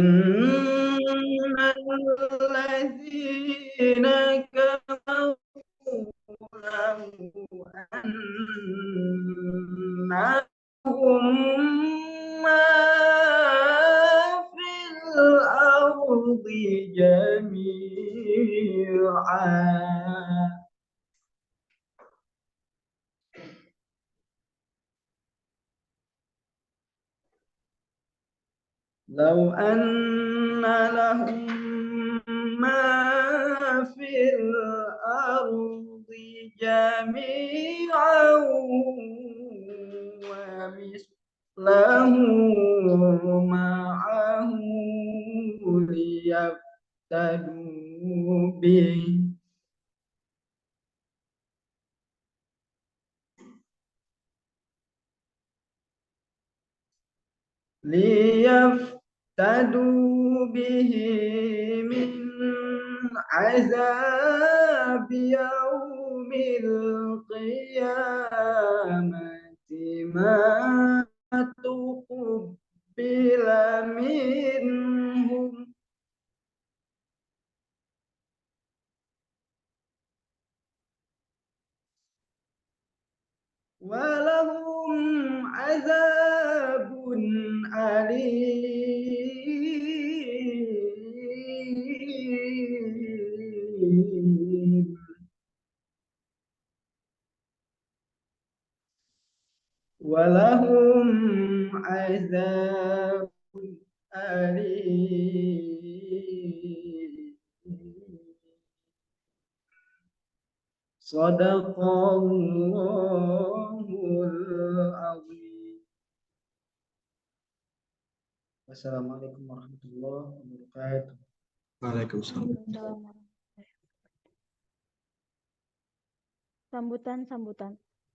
إن الذين كفروا لو أنهم ما في الأرض جميعا لو أن لهم ما في الأرض جميعا ومثله معه ليفتدوا به ليفتدوا به من عذاب يوم القيامة ما تقبل منهم ولهم عذاب أليم ولهم عذاب أليم صدق الله العظيم. Wassalamualaikum warahmatullahi wabarakatuh. Waalaikumsalam.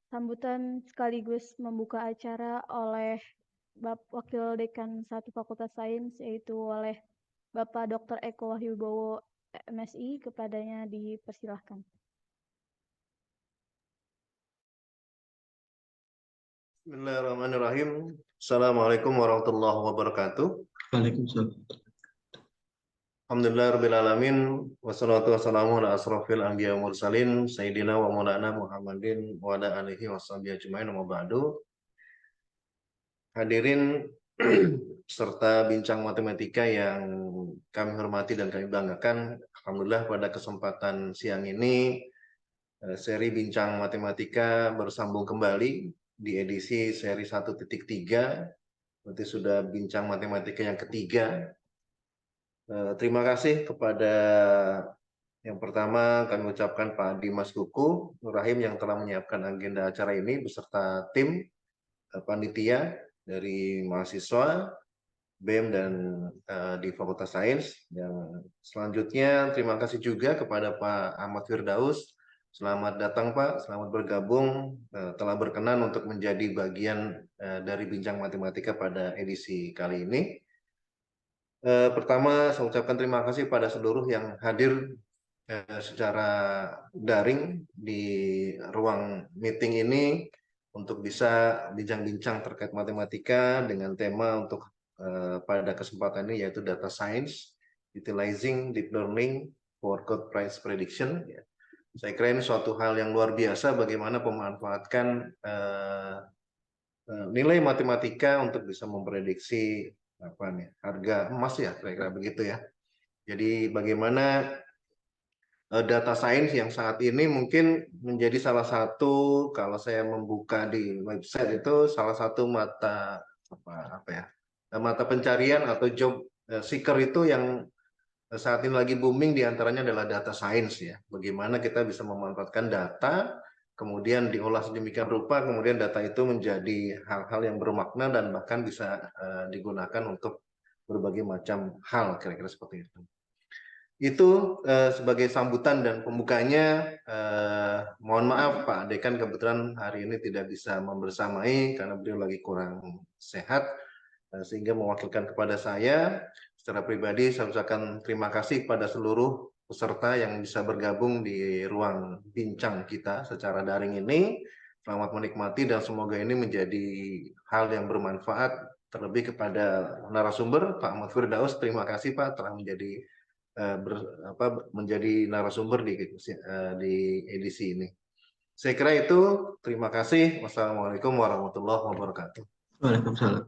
Sambutan sekaligus membuka acara oleh Wakil Dekan 1 Fakultas Sains, yaitu oleh Bapak Dr. Eko Wahyubowo, MSI. Kepadanya dipersilahkan. Bismillahirrahmanirrahim. Assalamualaikum warahmatullahi wabarakatuh. Waalaikumsalam. Alhamdulillahirrahmanirrahim. Wassalatu wassalamu ala asrofil anbiya wa mursalin Sayyidina wa maulana Muhammadin wa ala alihi wa sahbihi ajma'in wa ba'du. Hadirin serta bincang matematika yang kami hormati dan kami banggakan, alhamdulillah pada kesempatan siang ini seri bincang matematika bersambung kembali di edisi seri 1.3. Berarti sudah bincang matematika yang ketiga. Terima kasih kepada yang pertama kami ucapkan Pak Dimas Kuku Nur Rahim yang telah menyiapkan agenda acara ini beserta tim panitia dari mahasiswa BEM dan di Fakultas Sains. Yang selanjutnya terima kasih juga kepada Pak Ahmad Firdaus. Selamat datang Pak, selamat bergabung, telah berkenan untuk menjadi bagian dari bincang matematika pada edisi kali ini. Pertama, saya ucapkan terima kasih pada seluruh yang hadir secara daring di ruang meeting ini untuk bisa bincang-bincang terkait matematika dengan tema untuk pada kesempatan ini yaitu data science, utilizing deep learning for code price prediction. Saya kira ini suatu hal yang luar biasa bagaimana memanfaatkan nilai matematika untuk bisa memprediksi harga emas ya, kira-kira begitu ya. Jadi bagaimana data science yang saat ini mungkin menjadi salah satu, kalau saya membuka di website itu salah satu mata mata pencarian atau job seeker itu yang saat ini lagi booming diantaranya adalah data science ya. Bagaimana kita bisa memanfaatkan data kemudian diolah sedemikian rupa, kemudian data itu menjadi hal-hal yang bermakna dan bahkan bisa digunakan untuk berbagai macam hal, kira-kira seperti itu. Itu sebagai sambutan dan pembukanya. Mohon maaf Pak Dekan kebetulan hari ini tidak bisa membersamai karena beliau lagi kurang sehat, sehingga mewakilkan kepada saya. Secara pribadi saya ucapkan terima kasih kepada seluruh peserta yang bisa bergabung di ruang bincang kita secara daring ini. Selamat menikmati dan semoga ini menjadi hal yang bermanfaat Terlebih kepada narasumber Pak Ahmad Firdaus, terima kasih Pak telah menjadi menjadi narasumber di edisi ini. Saya kira itu. Terima kasih. Wassalamualaikum warahmatullahi wabarakatuh. Waalaikumsalam.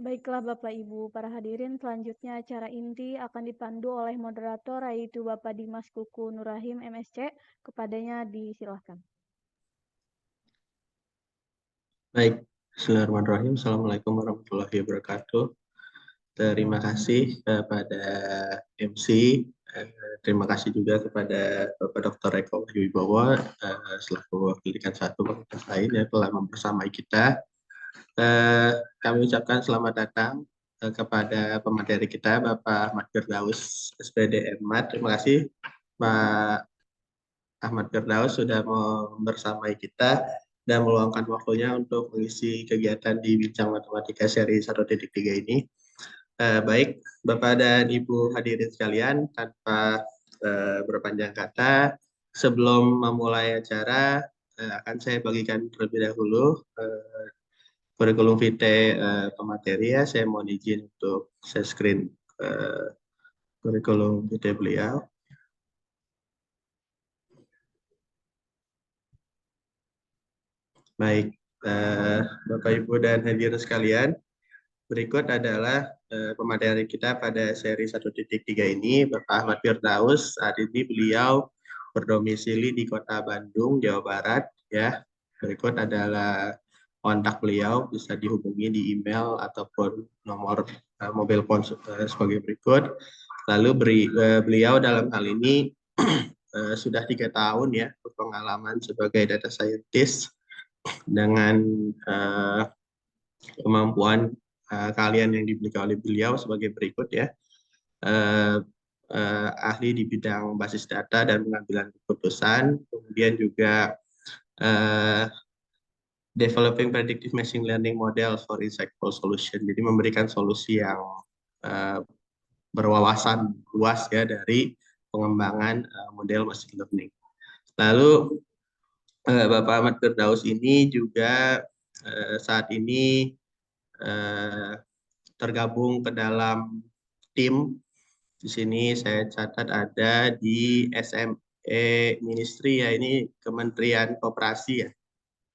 Baiklah Bapak Ibu, para hadirin, selanjutnya acara inti akan dipandu oleh moderator yaitu Bapak Dimas Kuku Nurrahim MSC. Kepadanya disilahkan. Baik, Bismillahirrahmanirrahim. Assalamualaikum warahmatullahi wabarakatuh. Terima kasih kepada MC. Terima kasih juga kepada Bapak Dr. Eko Wibowo selaku pendidikan 1 Fakultas lain yang telah membersamai kita. Kami ucapkan selamat datang kepada pemateri kita, Bapak Ahmad Firdaus, SPD MMAT. Terima kasih Pak Ahmad Firdaus sudah membersamai kita dan meluangkan waktunya untuk mengisi kegiatan di Bincang Matematika seri 1.3 ini. Baik, Bapak dan Ibu hadirin sekalian, tanpa berpanjang kata, sebelum memulai acara, akan saya bagikan terlebih dahulu kurikulum vitae pemateri ya. Saya mohon izin untuk share screen kurikulum vitae beliau. Baik, Bapak Ibu dan hadirin sekalian, berikut adalah pemateri kita pada seri 1.3 ini. Bapak Ahmad Firdaus, saat ini beliau berdomisili di Kota Bandung, Jawa Barat ya. Berikut adalah kontak beliau, bisa dihubungi di email ataupun nomor mobile phone sebagai berikut. Lalu beliau dalam hal ini sudah 3 tahun ya berpengalaman sebagai data scientist dengan kemampuan kalian yang dimiliki oleh beliau sebagai berikut ya. Ahli di bidang basis data dan pengambilan keputusan, kemudian juga developing predictive machine learning model for insightful solution. Jadi memberikan solusi yang berwawasan luas ya dari pengembangan model machine learning. Lalu Bapak Ahmad Firdaus ini juga saat ini tergabung ke dalam tim. Di sini saya catat ada di SME Ministry ya, ini Kementerian Koperasi ya,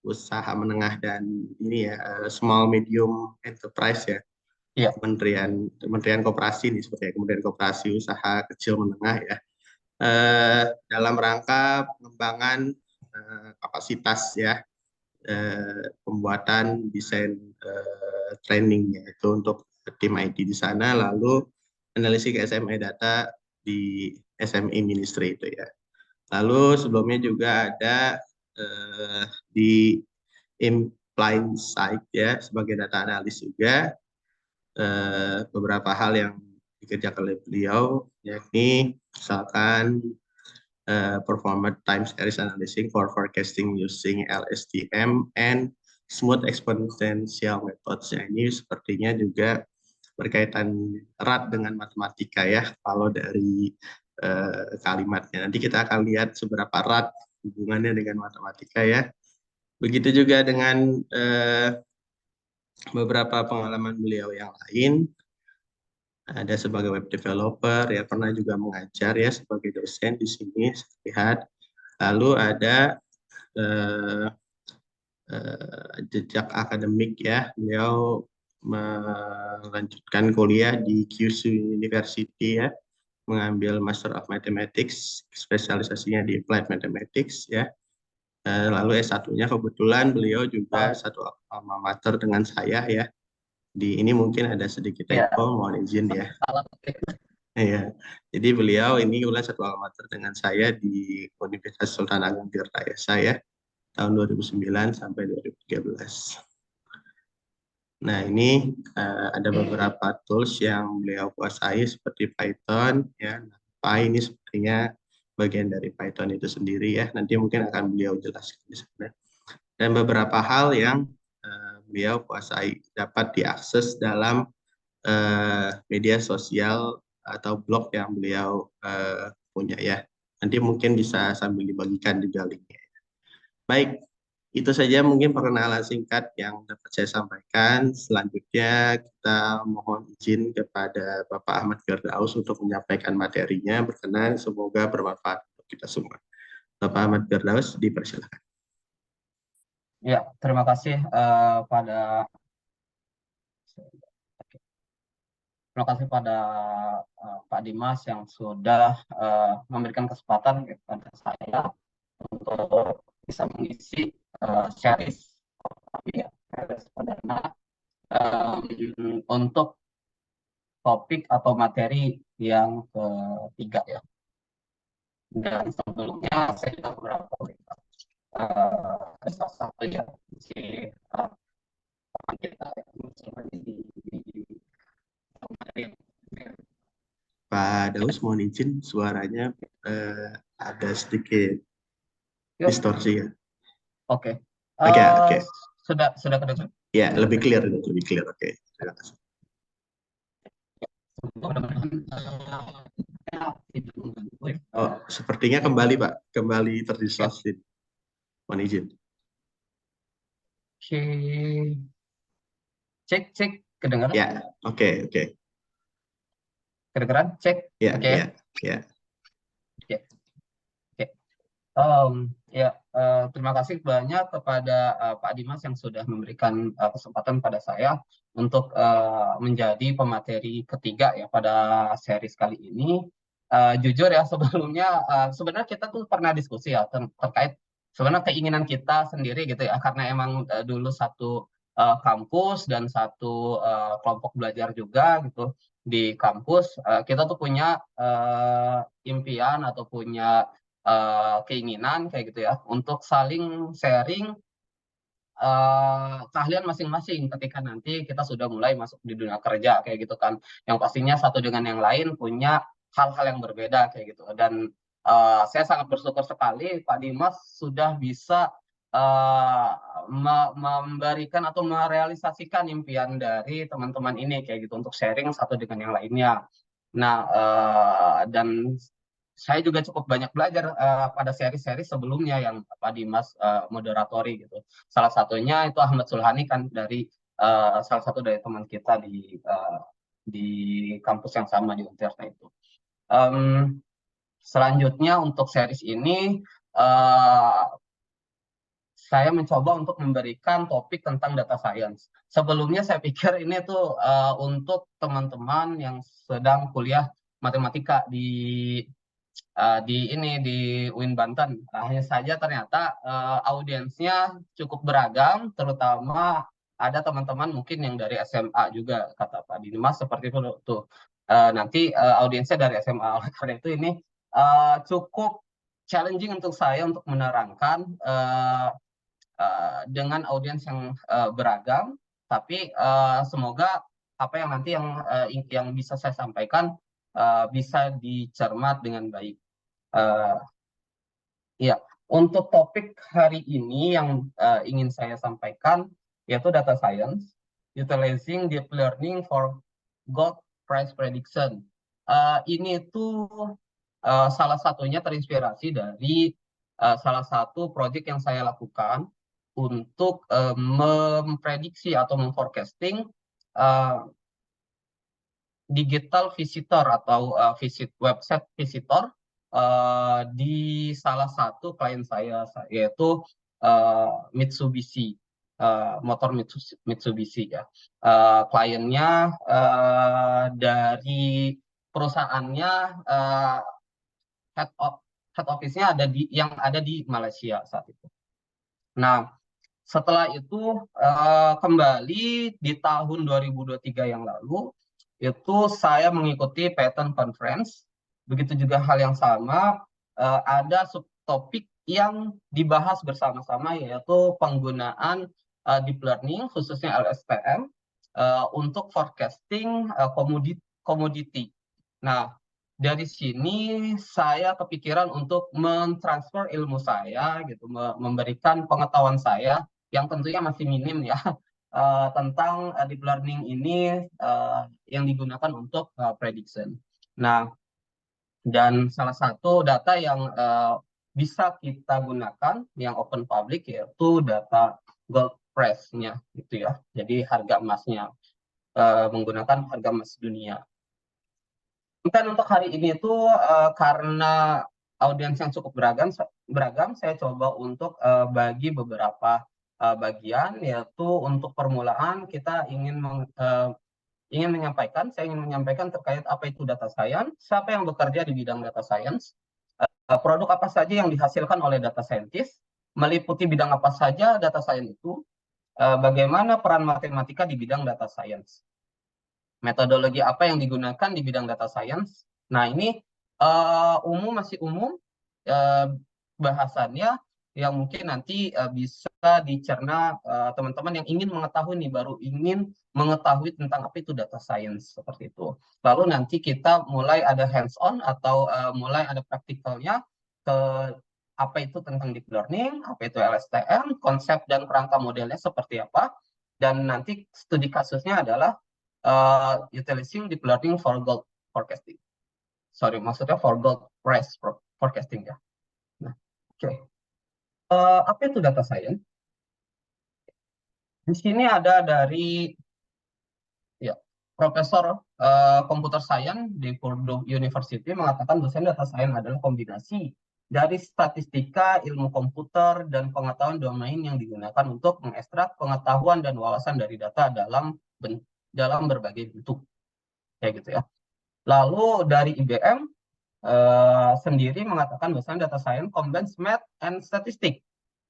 usaha menengah dan ini ya small medium enterprise ya. Ya. Kementerian Koperasi nih seperti Kementerian Koperasi usaha kecil menengah ya. Dalam rangka pengembangan kapasitas ya, pembuatan desain trainingnya itu untuk tim IT di sana, lalu analisis SME data di SME Ministry itu ya. Lalu sebelumnya juga ada di Impline Site ya sebagai data analis juga. Beberapa hal yang dikerjakan oleh beliau, yakni misalkan performance time series analysis for forecasting using LSTM and smooth exponential methods. Ini sepertinya juga berkaitan erat dengan matematika ya, kalau dari kalimatnya. Nanti kita akan lihat seberapa erat hubungannya dengan matematika ya. Begitu juga dengan beberapa pengalaman beliau yang lain. Ada sebagai web developer ya, pernah juga mengajar ya sebagai dosen di sini, lihat. Lalu ada jejak akademik ya, beliau melanjutkan kuliah di Kyushu University ya, mengambil Master of Mathematics, spesialisasinya di Applied Mathematics ya. Lalu S1-nya kebetulan beliau juga satu alma mater dengan saya ya. Di ini mungkin ada sedikit typo, mohon izin ya. Ya, jadi beliau ini kebetulan satu alma mater dengan saya di Universitas Sultan Agung Tirtayasa ya, tahun 2009 sampai 2013. Nah, ini ada beberapa tools yang beliau kuasai seperti Python ya. Py ini sepertinya bagian dari Python itu sendiri ya. Nanti mungkin akan beliau jelaskan di sana. Dan beberapa hal yang beliau kuasai dapat diakses dalam media sosial atau blog yang beliau punya ya. Nanti mungkin bisa sambil dibagikan juga linknya. Baik, Itu saja mungkin perkenalan singkat yang dapat saya sampaikan. Selanjutnya kita mohon izin kepada Bapak Ahmad Firdaus untuk menyampaikan materinya. Berkenan, semoga bermanfaat untuk kita semua. Bapak Ahmad Firdaus, dipersilakan. Ya, terima kasih pada Pak Dimas yang sudah memberikan kesempatan kepada saya untuk bisa mengisi series perdana untuk topik atau materi yang ketiga ya. Dan sebelumnya saya sudah beberapa kali salah satu ya si teman kita Pak Daus, mohon izin suaranya ada sedikit distorsi ya. Oke. Oke. Sudah kedengar? Ya, lebih clear. Oke. Terima kasih. Oh, sepertinya kembali Pak, kembali terdistorsi. Mohon izin. Oke. Cek kedengaran? Ya, oke. Kedengaran? Cek. Ya, oke. Ya. Terima kasih banyak kepada Pak Dimas yang sudah memberikan kesempatan pada saya untuk menjadi pemateri ketiga ya pada series kali ini. Jujur ya sebelumnya sebenarnya kita tuh pernah diskusi ya terkait sebenarnya keinginan kita sendiri gitu ya, karena emang dulu satu kampus dan satu kelompok belajar juga gitu di kampus. Kita tuh punya impian atau punya keinginan kayak gitu ya untuk saling sharing keahlian masing-masing ketika nanti kita sudah mulai masuk di dunia kerja kayak gitu kan, yang pastinya satu dengan yang lain punya hal-hal yang berbeda kayak gitu. Dan saya sangat bersyukur sekali Pak Dimas sudah bisa memberikan atau merealisasikan impian dari teman-teman ini kayak gitu untuk sharing satu dengan yang lainnya. Nah, dan saya juga cukup banyak belajar pada seri-seri sebelumnya yang Pak Dimas moderatori gitu. Salah satunya itu Ahmad Sulhani kan dari salah satu dari teman kita di kampus yang sama di Untirta itu. Selanjutnya untuk series ini saya mencoba untuk memberikan topik tentang data science. Sebelumnya saya pikir ini tuh untuk teman-teman yang sedang kuliah matematika di UIN Banten. Hanya saja ternyata audiensnya cukup beragam, terutama ada teman-teman mungkin yang dari SMA juga, kata Pak Dimas seperti itu tuh. Nanti audiensnya dari SMA. Oleh karena itu ini cukup challenging untuk saya untuk menerangkan dengan audiens yang beragam, tapi semoga apa yang nanti yang bisa saya sampaikan bisa dicermat dengan baik. Ya, untuk topik hari ini yang ingin saya sampaikan yaitu data science, utilizing deep learning for gold price prediction. Ini itu salah satunya terinspirasi dari salah satu proyek yang saya lakukan untuk memprediksi atau memforecasting digital visitor atau website visitor di salah satu klien saya yaitu Mitsubishi, motor Mitsubishi ya. Kliennya dari perusahaannya head office-nya yang ada di Malaysia saat itu. Nah, setelah itu kembali di tahun 2023 yang lalu itu saya mengikuti Python Conference. Begitu juga hal yang sama ada subtopik yang dibahas bersama-sama yaitu penggunaan deep learning khususnya LSTM untuk forecasting komoditi. Nah, dari sini saya kepikiran untuk mentransfer ilmu saya gitu, memberikan pengetahuan saya yang tentunya masih minim ya tentang deep learning ini yang digunakan untuk prediction. Nah, dan salah satu data yang bisa kita gunakan yang open public, yaitu data gold price-nya gitu ya. Jadi harga emasnya menggunakan harga emas dunia. Dan untuk hari ini itu karena audiens yang cukup beragam, saya coba untuk bagi beberapa bagian, yaitu untuk permulaan kita saya ingin menyampaikan terkait apa itu data science, siapa yang bekerja di bidang data science, produk apa saja yang dihasilkan oleh data scientist, meliputi bidang apa saja data science itu, bagaimana peran matematika di bidang data science, metodologi apa yang digunakan di bidang data science. Nah, ini masih umum bahasannya, yang mungkin nanti bisa dicerna teman-teman yang ingin mengetahui nih, baru ingin mengetahui tentang apa itu data science, seperti itu. Lalu nanti kita mulai ada hands-on atau mulai ada praktikalnya ke apa itu tentang deep learning, apa itu LSTM, konsep dan kerangka modelnya seperti apa, dan nanti studi kasusnya adalah utilizing deep learning for gold forecasting. Sorry, maksudnya for gold price forecasting ya. Nah, oke. Apa itu data science? Di sini ada dari ya, Profesor Computer Science di Purdue University mengatakan dosen data science adalah kombinasi dari statistika, ilmu komputer, dan pengetahuan domain yang digunakan untuk mengekstrak pengetahuan dan wawasan dari data dalam berbagai bentuk. Kayak gitu ya. Lalu dari IBM sendiri mengatakan bahwa data science combines math and statistics,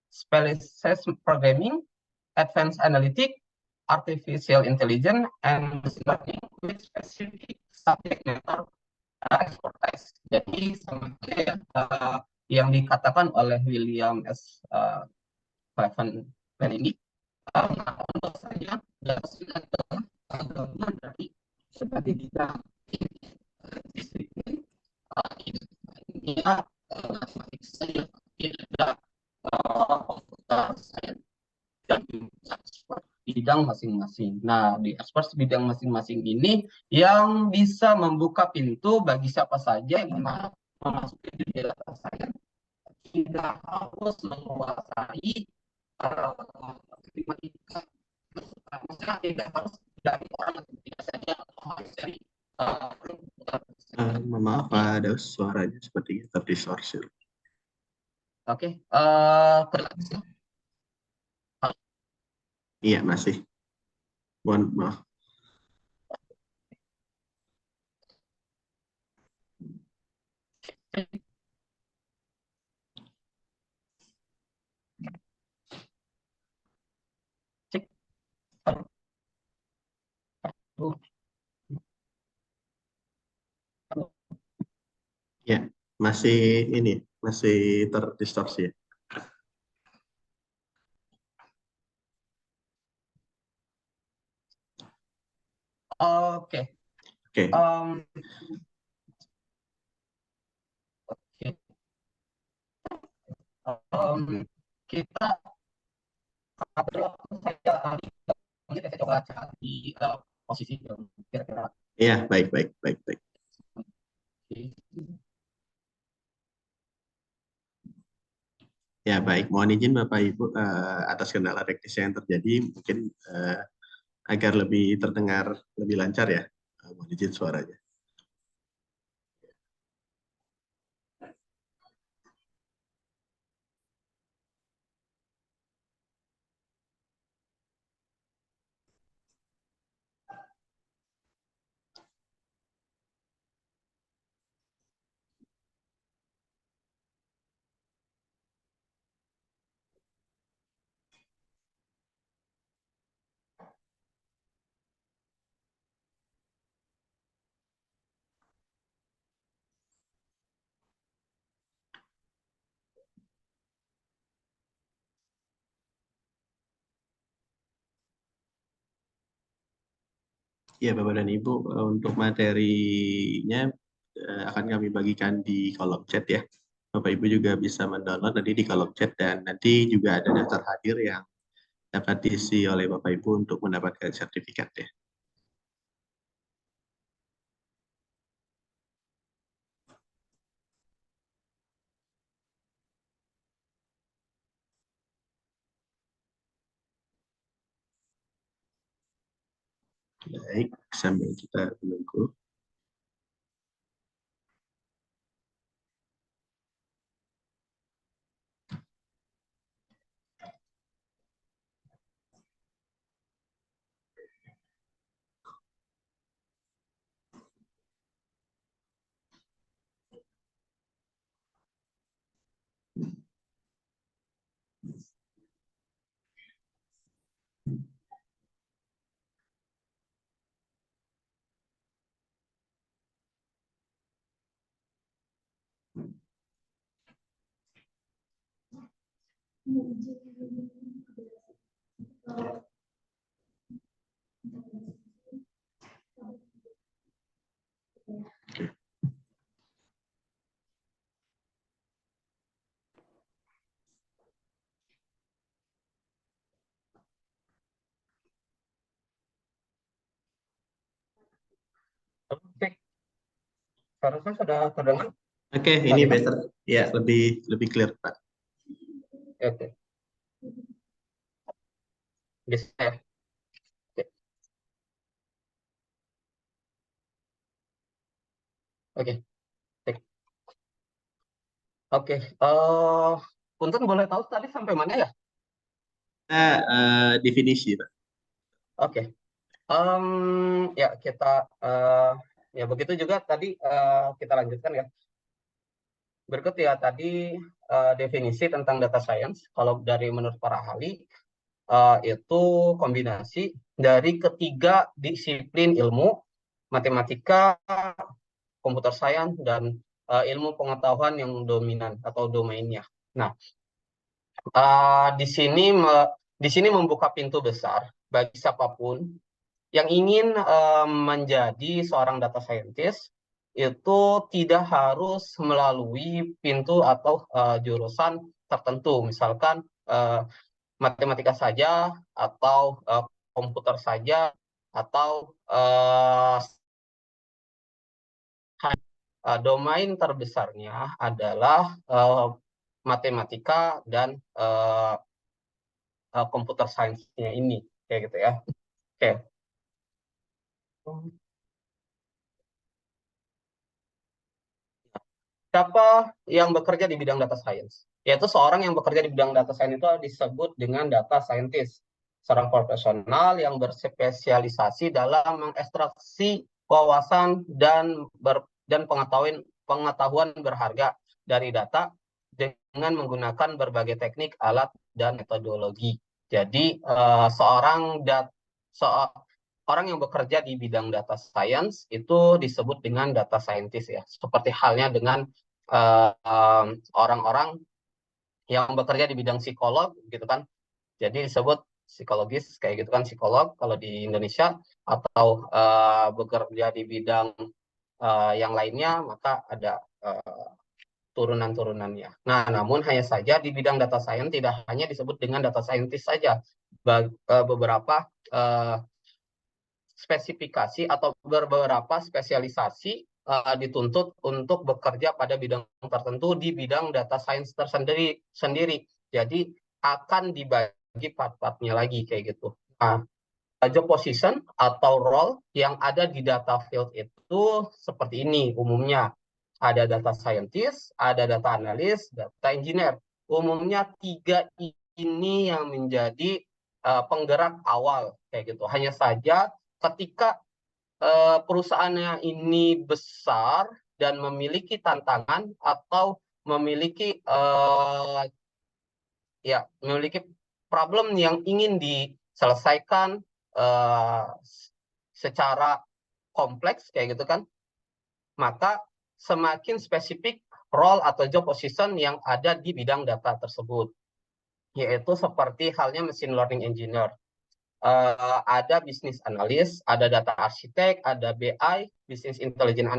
specialized programming, advanced analytics, artificial intelligence, and machine learning with specific subject matter expertise. Jadi sebenarnya yang dikatakan oleh William S. Cleveland ini mengatakan bahwasanya data science adalah gabungan dari sebagai bidang disiplin matematika saja, tidak ada komputer science dan expert di bidang masing-masing. Nah, di expert bidang masing-masing ini yang bisa membuka pintu bagi siapa saja yang mau memasuki dunia data science, tidak harus menguasai matematika, maksudnya tidak harus dari orang yang tidak saja, atau harus dari Maaf, ada suaranya sepertinya terdistorsi. Oke, Iya, masih. Mohon maaf. Ya, masih ini, masih terdistorsi. Oke. Oke. Kita saya coba cari posisi yang kira-kira. Iya, baik. Ya, baik. Mohon izin Bapak Ibu atas kendala teknis yang terjadi, mungkin agar lebih terdengar lebih lancar ya. Mohon izin suaranya. Ya, Bapak dan Ibu, untuk materinya akan kami bagikan di kolom chat ya. Bapak Ibu juga bisa mendownload nanti di kolom chat, dan nanti juga ada daftar hadir yang dapat diisi oleh Bapak Ibu untuk mendapatkan sertifikat ya. Baik, sambil kita menunggu. Oke, seharusnya sudah terdengar. Oke, ini better. Ya, lebih clear, Pak. Oke, bisa ya. Oke, oke. Oke, Punten boleh tahu tadi sampai mana ya? Definisi, Pak. Oke, ya kita ya begitu juga tadi kita lanjutkan ya. Berikut ya tadi definisi tentang data science. Kalau dari menurut para ahli itu kombinasi dari ketiga disiplin ilmu, matematika, komputer science, dan ilmu pengetahuan yang dominan atau domainnya. Nah, di sini membuka pintu besar bagi siapapun yang ingin menjadi seorang data scientist itu tidak harus melalui pintu atau jurusan tertentu, misalkan matematika saja atau komputer saja atau domain terbesarnya adalah matematika dan komputer science-nya ini, kayak gitu ya. Oke. Siapa yang bekerja di bidang data science? Yaitu seorang yang bekerja di bidang data science itu disebut dengan data scientist. Seorang profesional yang berspesialisasi dalam mengekstraksi wawasan dan pengetahuan berharga dari data dengan menggunakan berbagai teknik, alat, dan metodologi. Jadi orang yang bekerja di bidang data science itu disebut dengan data scientist ya. Seperti halnya dengan orang-orang yang bekerja di bidang psikolog gitu kan, jadi disebut psikologis kayak gitu kan, psikolog kalau di Indonesia, atau bekerja di bidang yang lainnya maka ada turunan-turunannya. Nah, namun hanya saja di bidang data science tidak hanya disebut dengan data scientist saja, beberapa spesifikasi atau beberapa spesialisasi dituntut untuk bekerja pada bidang tertentu di bidang data science tersendiri. Jadi akan dibagi part-partnya lagi kayak gitu. Nah, job position atau role yang ada di data field itu seperti ini umumnya. Ada data scientist, ada data analyst, data engineer. Umumnya tiga ini yang menjadi penggerak awal kayak gitu. Hanya saja ketika perusahaannya ini besar dan memiliki tantangan atau memiliki problem yang ingin diselesaikan secara kompleks kayak gitu kan, maka semakin spesifik role atau job position yang ada di bidang data tersebut, yaitu seperti halnya machine learning engineer. Ada business analyst, ada data architect, ada BI, business intelligence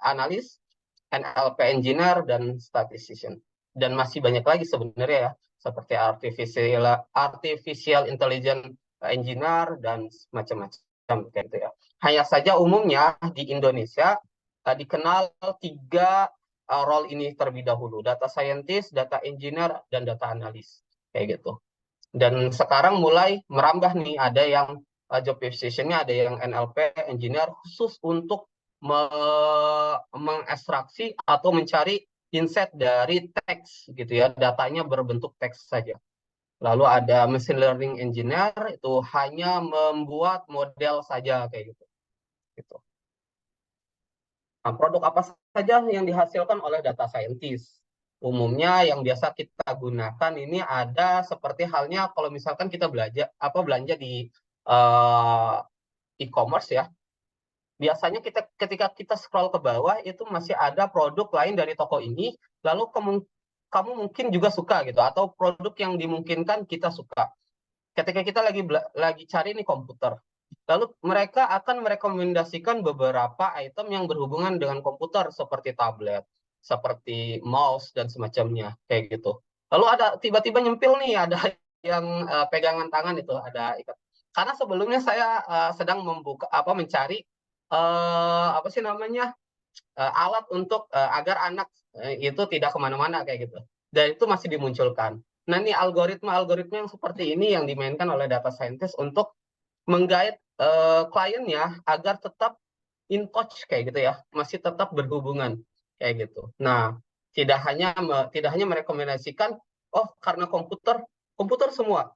analyst, NLP engineer, dan statistician. Dan masih banyak lagi sebenarnya ya, seperti artificial intelligence engineer, dan macam-macam gitu ya. Hanya saja umumnya di Indonesia dikenal tiga role ini terlebih dahulu, data scientist, data engineer, dan data analyst kayak gitu. Dan sekarang mulai merambah nih, ada yang job position-nya ada yang NLP, engineer, khusus untuk mengekstraksi atau mencari insight dari teks gitu ya, datanya berbentuk teks saja. Lalu ada machine learning engineer, itu hanya membuat model saja kayak gitu. Nah, produk apa saja yang dihasilkan oleh data scientist? Umumnya yang biasa kita gunakan ini ada seperti halnya kalau misalkan kita belanja di e-commerce ya. Biasanya ketika kita scroll ke bawah itu masih ada produk lain dari toko ini, lalu kamu mungkin juga suka gitu, atau produk yang dimungkinkan kita suka. Ketika kita lagi cari nih komputer, lalu mereka akan merekomendasikan beberapa item yang berhubungan dengan komputer seperti tablet, seperti mouse dan semacamnya kayak gitu. Lalu ada tiba-tiba nyempil nih, ada yang pegangan tangan itu ada ikat. Karena sebelumnya saya sedang mencari apa sih namanya alat untuk agar anak itu tidak kemana-mana kayak gitu. Dan itu masih dimunculkan. Nah, ini algoritma yang seperti ini yang dimainkan oleh data scientist untuk menggait kliennya agar tetap in touch kayak gitu ya, masih tetap berhubungan kayak gitu. Nah, tidak hanya merekomendasikan karena komputer semua,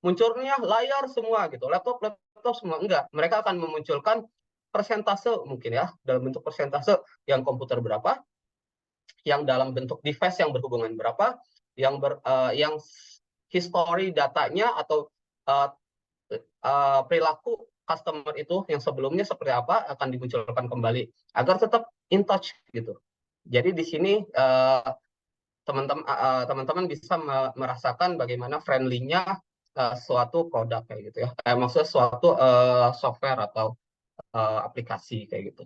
munculnya layar semua gitu, laptop semua, enggak. Mereka akan memunculkan persentase mungkin ya, dalam bentuk persentase yang komputer berapa, yang dalam bentuk device yang berhubungan berapa, yang history datanya atau perilaku customer itu yang sebelumnya seperti apa akan dimunculkan kembali agar tetap in touch gitu. Jadi di sini teman-teman bisa merasakan bagaimana friendly-nya suatu produk kayak gitu ya. Maksudnya suatu software atau aplikasi kayak gitu.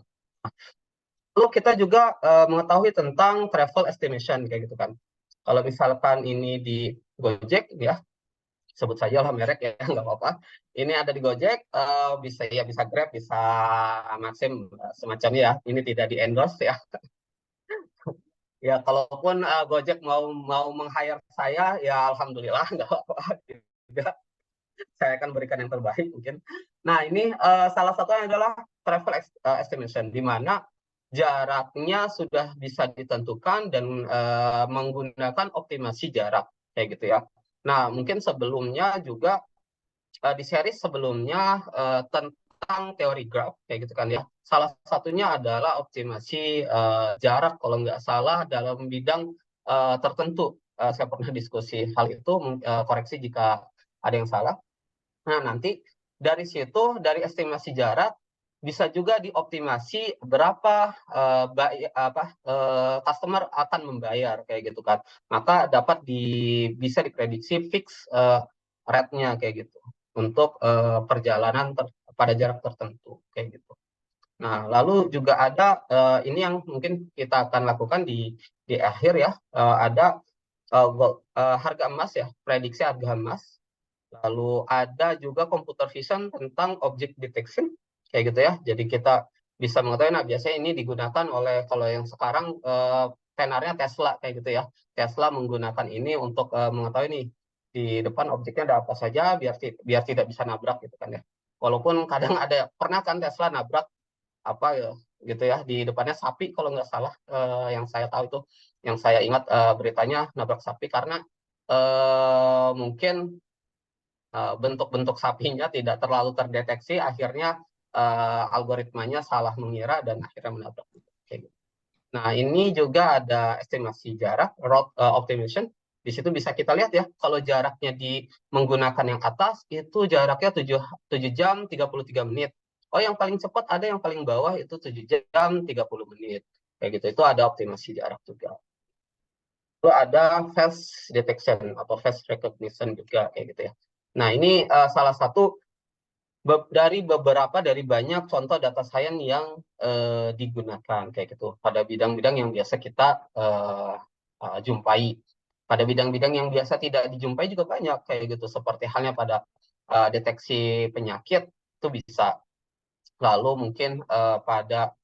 Lalu kita juga mengetahui tentang travel estimation kayak gitu kan. Kalau misalkan ini di Gojek ya, sebut saja lah merek ya, nggak apa-apa. Ini ada di Gojek, bisa Grab, bisa Maxim semacamnya ya. Ini tidak di endorse ya. Ya, kalaupun Gojek mau meng-hire saya, ya alhamdulillah nggak apa-apa. Saya akan berikan yang terbaik mungkin. Nah, ini salah satunya adalah travel estimation, di mana jaraknya sudah bisa ditentukan dan menggunakan optimasi jarak kayak gitu ya. Nah, mungkin sebelumnya juga di series sebelumnya tentang teori graph kayak gitu kan ya. Salah satunya adalah optimasi jarak kalau nggak salah dalam bidang tertentu. Saya pernah diskusi hal itu, koreksi jika ada yang salah. Nah, nanti dari situ, dari estimasi jarak, bisa juga dioptimasi berapa customer akan membayar kayak gitu kan. Maka bisa diprediksi fix rate-nya kayak gitu untuk perjalanan pada jarak tertentu kayak gitu. Nah, lalu juga ada ini yang mungkin kita akan lakukan di akhir ya, ada harga emas ya, prediksi harga emas. Lalu ada juga computer vision tentang object detection kayak gitu ya. Jadi kita bisa mengetahui, nah biasanya ini digunakan oleh, kalau yang sekarang tenarnya Tesla kayak gitu ya. Tesla menggunakan ini untuk mengetahui nih di depan objeknya ada apa saja biar tidak bisa nabrak gitu kan ya. Walaupun kadang pernah kan Tesla nabrak apa ya gitu ya, di depannya sapi kalau nggak salah, yang saya tahu itu, yang saya ingat beritanya nabrak sapi karena mungkin bentuk-bentuk sapinya tidak terlalu terdeteksi, akhirnya algoritmanya salah mengira dan akhirnya menabrak. Nah, ini juga ada estimasi jarak, route optimization. Di situ bisa kita lihat ya, kalau jaraknya menggunakan yang atas, itu jaraknya 7 jam 33 menit. Oh, yang paling cepat ada yang paling bawah itu 7 jam 30 menit. Kayak gitu, itu ada optimasi jarak juga. Lalu ada face detection atau face recognition juga kayak gitu ya. Nah, ini salah satu dari banyak contoh data science yang digunakan kayak gitu pada bidang-bidang yang biasa kita jumpai. Pada bidang-bidang yang biasa tidak dijumpai juga banyak kayak gitu, seperti halnya pada deteksi penyakit itu bisa. Lalu mungkin pada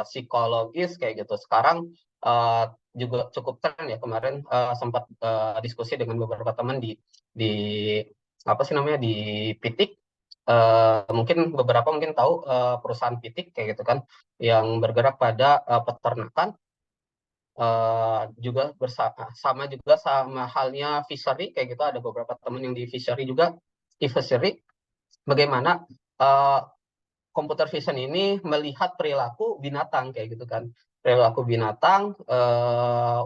psikologis kayak gitu. Sekarang juga cukup tren ya, kemarin sempat diskusi dengan beberapa teman di apa sih namanya di Pitik. Mungkin beberapa mungkin tahu perusahaan Pitik kayak gitu kan, yang bergerak pada peternakan. Juga sama juga sama halnya fishery kayak gitu, ada beberapa teman yang di fishery juga, e-fishery, bagaimana computer vision ini melihat perilaku binatang kayak gitu kan, perilaku binatang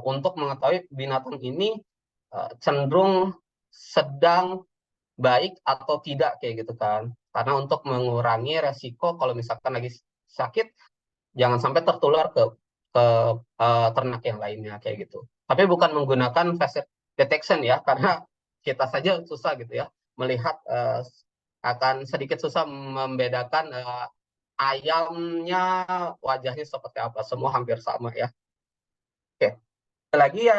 untuk mengetahui binatang ini cenderung sedang baik atau tidak kayak gitu kan, karena untuk mengurangi resiko kalau misalkan lagi sakit jangan sampai tertular ke ternak yang lainnya kayak gitu. Tapi bukan menggunakan face detection ya, karena kita saja susah gitu ya melihat, akan sedikit susah membedakan ayamnya wajahnya seperti apa, semua hampir sama ya. Oke, lagi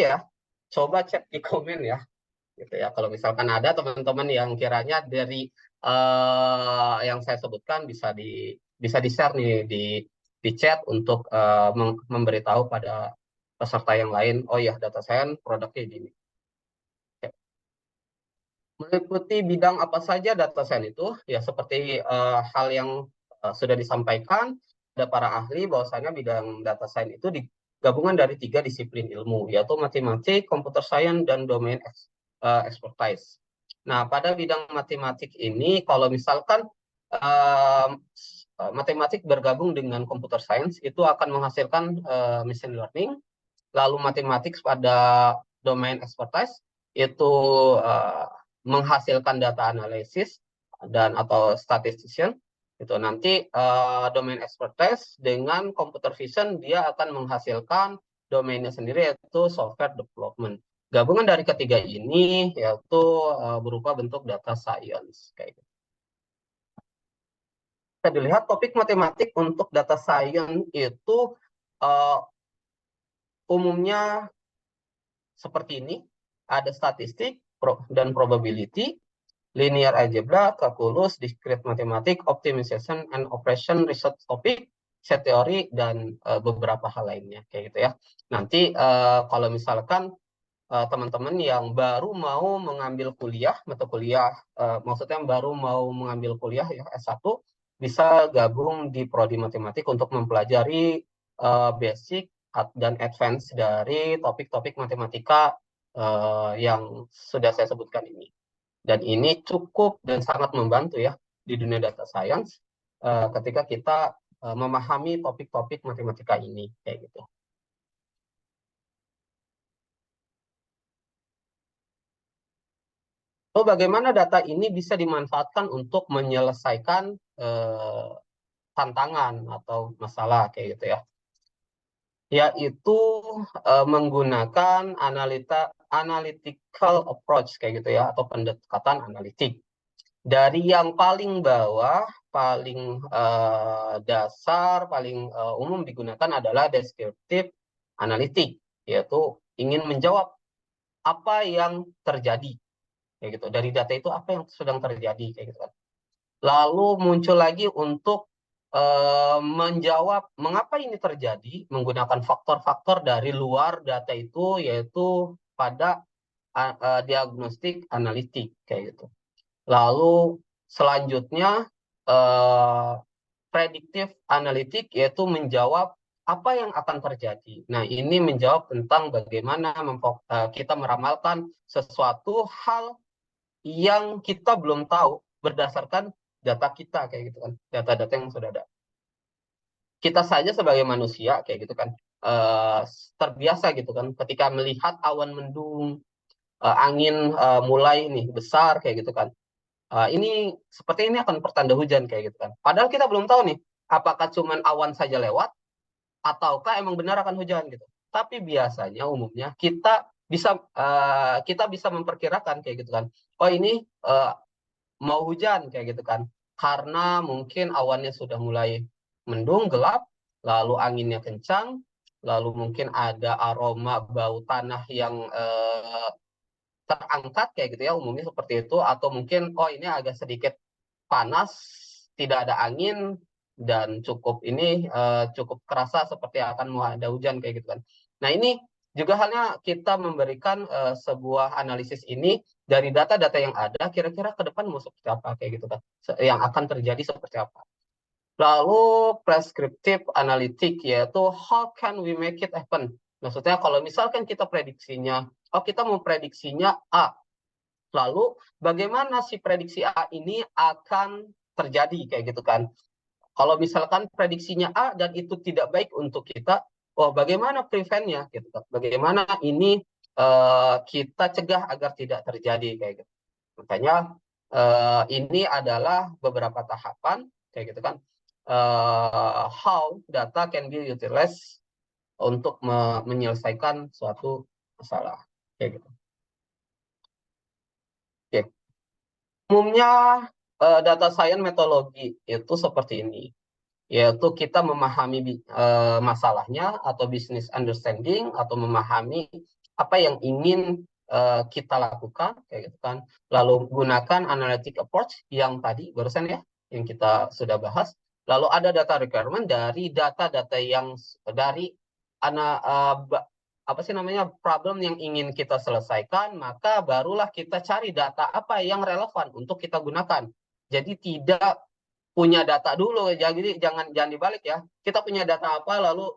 ya, coba cek di komen ya, gitu ya. Kalau misalkan ada teman-teman yang kiranya dari yang saya sebutkan bisa di share nih di chat untuk memberitahu pada peserta yang lain. Oh ya, data science produknya ini. Oke. Meliputi bidang apa saja data science itu? Ya seperti hal yang sudah disampaikan, ada para ahli bahwasanya bidang data science itu gabungan dari 3 disiplin ilmu, yaitu matematik, computer science, dan domain expertise. Nah, pada bidang matematik ini, kalau misalkan matematik bergabung dengan computer science, itu akan menghasilkan machine learning. Lalu matematik pada domain expertise itu menghasilkan data analisis dan atau statistician. Itu nanti domain expertise dengan computer vision dia akan menghasilkan domainnya sendiri, yaitu software development. Gabungan dari ketiga ini yaitu berupa bentuk data science kayak gitu. Kita dilihat topik matematik untuk data science itu umumnya seperti ini, ada statistik dan probability, linear algebra, calculus, discrete mathematics, optimization and operation research topic, set teori, dan beberapa hal lainnya kayak gitu ya. Nanti kalau misalkan teman-teman yang baru mau mengambil kuliah, mata kuliah, maksudnya yang baru mau mengambil kuliah ya S1, bisa gabung di Prodi Matematik untuk mempelajari basic dan advance dari topik-topik matematika yang sudah saya sebutkan ini. Dan ini cukup dan sangat membantu ya di dunia data science ketika kita memahami topik-topik matematika ini kayak gitu. So, bagaimana data ini bisa dimanfaatkan untuk menyelesaikan tantangan atau masalah kayak gitu ya. Yaitu menggunakan analytical approach kayak gitu ya, atau pendekatan analitik. Dari yang paling bawah, paling dasar, paling umum digunakan adalah descriptive analitik, yaitu ingin menjawab apa yang terjadi kayak gitu. Dari data itu apa yang sedang terjadi kayak gitu kan. Lalu muncul lagi untuk menjawab mengapa ini terjadi menggunakan faktor-faktor dari luar data itu, yaitu pada diagnostik analitik kayak gitu. Lalu selanjutnya prediktif analitik, yaitu menjawab apa yang akan terjadi. Nah, ini menjawab tentang bagaimana kita meramalkan sesuatu hal yang kita belum tahu berdasarkan data kita kayak gitu kan, data-data yang sudah ada. Kita saja sebagai manusia kayak gitu kan terbiasa gitu kan, ketika melihat awan mendung, angin mulai nih besar kayak gitu kan, ini seperti ini akan pertanda hujan kayak gitu kan. Padahal kita belum tahu nih apakah cuman awan saja lewat ataukah emang benar akan hujan gitu. Tapi biasanya umumnya kita bisa memperkirakan kayak gitu kan. Oh, ini mau hujan kayak gitu kan, karena mungkin awannya sudah mulai mendung, gelap, lalu anginnya kencang, lalu mungkin ada aroma bau tanah yang terangkat kayak gitu ya, umumnya seperti itu. Atau mungkin oh ini agak sedikit panas, tidak ada angin, dan cukup kerasa seperti akan mau ada hujan kayak gitu kan. Nah, ini juga halnya kita memberikan sebuah analisis ini dari data-data yang ada, kira-kira ke depan mau seperti apa kayak gitu kan, yang akan terjadi seperti apa. Lalu prescriptive analytic, yaitu how can we make it happen. Maksudnya kalau misalkan kita prediksinya, kita mau prediksinya A, lalu bagaimana si prediksi A ini akan terjadi kayak gitu kan. Kalau misalkan prediksinya A dan itu tidak baik untuk kita, bagaimana prevent-nya gitu kan. Bagaimana ini kita cegah agar tidak terjadi kayak gitu. Makanya ini adalah beberapa tahapan kayak gitu kan. How data can be utilized untuk menyelesaikan suatu masalah kayak gitu. Oke. Umumnya data science metodologi itu seperti ini, yaitu kita memahami masalahnya atau business understanding atau memahami apa yang ingin kita lakukan kayak gitu kan. Lalu gunakan analytic approach yang tadi barusan ya yang kita sudah bahas. Lalu ada data requirement dari data-data yang dari apa sih namanya problem yang ingin kita selesaikan, maka barulah kita cari data apa yang relevan untuk kita gunakan. Jadi tidak punya data dulu, jadi jangan dibalik ya. Kita punya data apa, lalu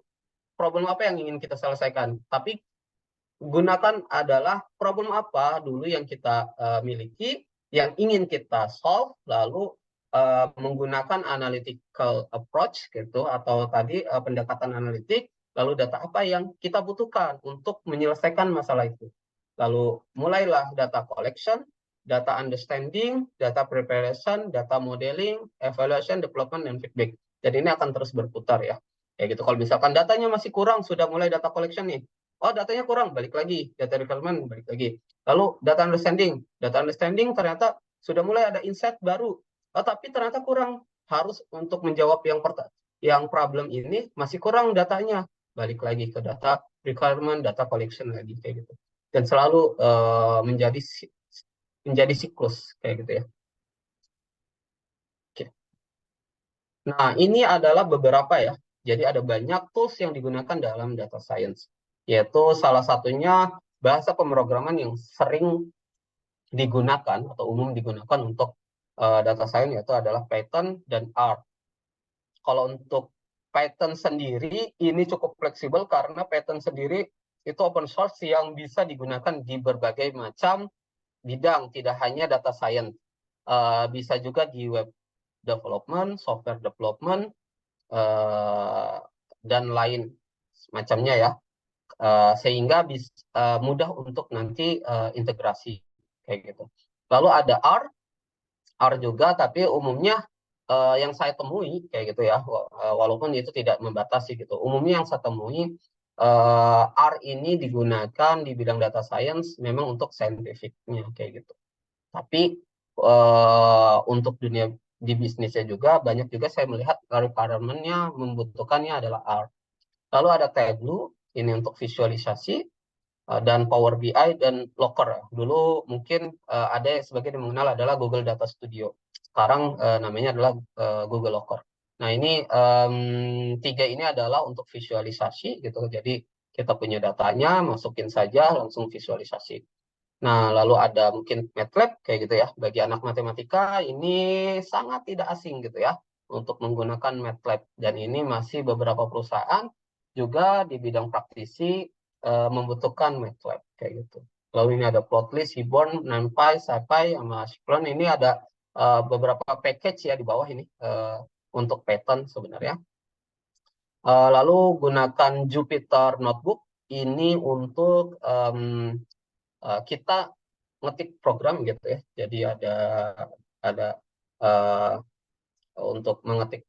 problem apa yang ingin kita selesaikan. Tapi gunakan adalah problem apa dulu yang kita miliki, yang ingin kita solve, lalu menggunakan analytical approach gitu, atau tadi pendekatan analitik, lalu data apa yang kita butuhkan untuk menyelesaikan masalah itu. Lalu mulailah data collection, data understanding, data preparation, data modeling, evaluation, development, dan feedback. Jadi ini akan terus berputar ya. Kayak gitu. Kalau misalkan datanya masih kurang, sudah mulai data collection nih. Datanya kurang, balik lagi. Data requirement, balik lagi. Lalu data understanding. Data understanding ternyata sudah mulai ada insight baru. Tapi ternyata kurang. Harus untuk menjawab yang problem ini masih kurang datanya. Balik lagi ke data requirement, data collection lagi kayak gitu. Dan selalu menjadi siklus kayak gitu ya. Oke. Nah, ini adalah beberapa ya. Jadi ada banyak tools yang digunakan dalam data science. Yaitu salah satunya bahasa pemrograman yang sering digunakan atau umum digunakan untuk data science, yaitu adalah Python dan R. Kalau untuk Python sendiri ini cukup fleksibel karena Python sendiri itu open source yang bisa digunakan di berbagai macam bidang, tidak hanya data science. Bisa juga di web development, software development, dan lain semacamnya ya. Sehingga mudah untuk nanti integrasi kayak gitu. Lalu ada R juga, tapi umumnya yang saya temui kayak gitu ya, walaupun itu tidak membatasi gitu. Umumnya yang saya temui R ini digunakan di bidang data science memang untuk scientificnya kayak gitu. Tapi untuk dunia di bisnisnya juga banyak juga saya melihat requirement-nya membutuhkannya adalah R. Lalu ada Tableau ini untuk visualisasi, dan Power BI dan Looker. Dulu mungkin ada sebagian yang mengenal adalah Google Data Studio. Sekarang namanya adalah Google Looker. Nah ini tiga ini adalah untuk visualisasi gitu. Jadi kita punya datanya, masukin saja langsung visualisasi. Nah lalu ada mungkin MATLAB kayak gitu ya. Bagi anak matematika ini sangat tidak asing gitu ya untuk menggunakan MATLAB. Dan ini masih beberapa perusahaan juga di bidang praktisi membutuhkan MATLAB kayak gitu. Lalu ini ada Plotly, Seaborn, NumPy, SciPy, sama Shplone. Ini ada beberapa package ya di bawah ini untuk Python sebenarnya. Lalu gunakan Jupyter Notebook ini untuk kita ngetik program gitu ya. Jadi ada untuk mengetik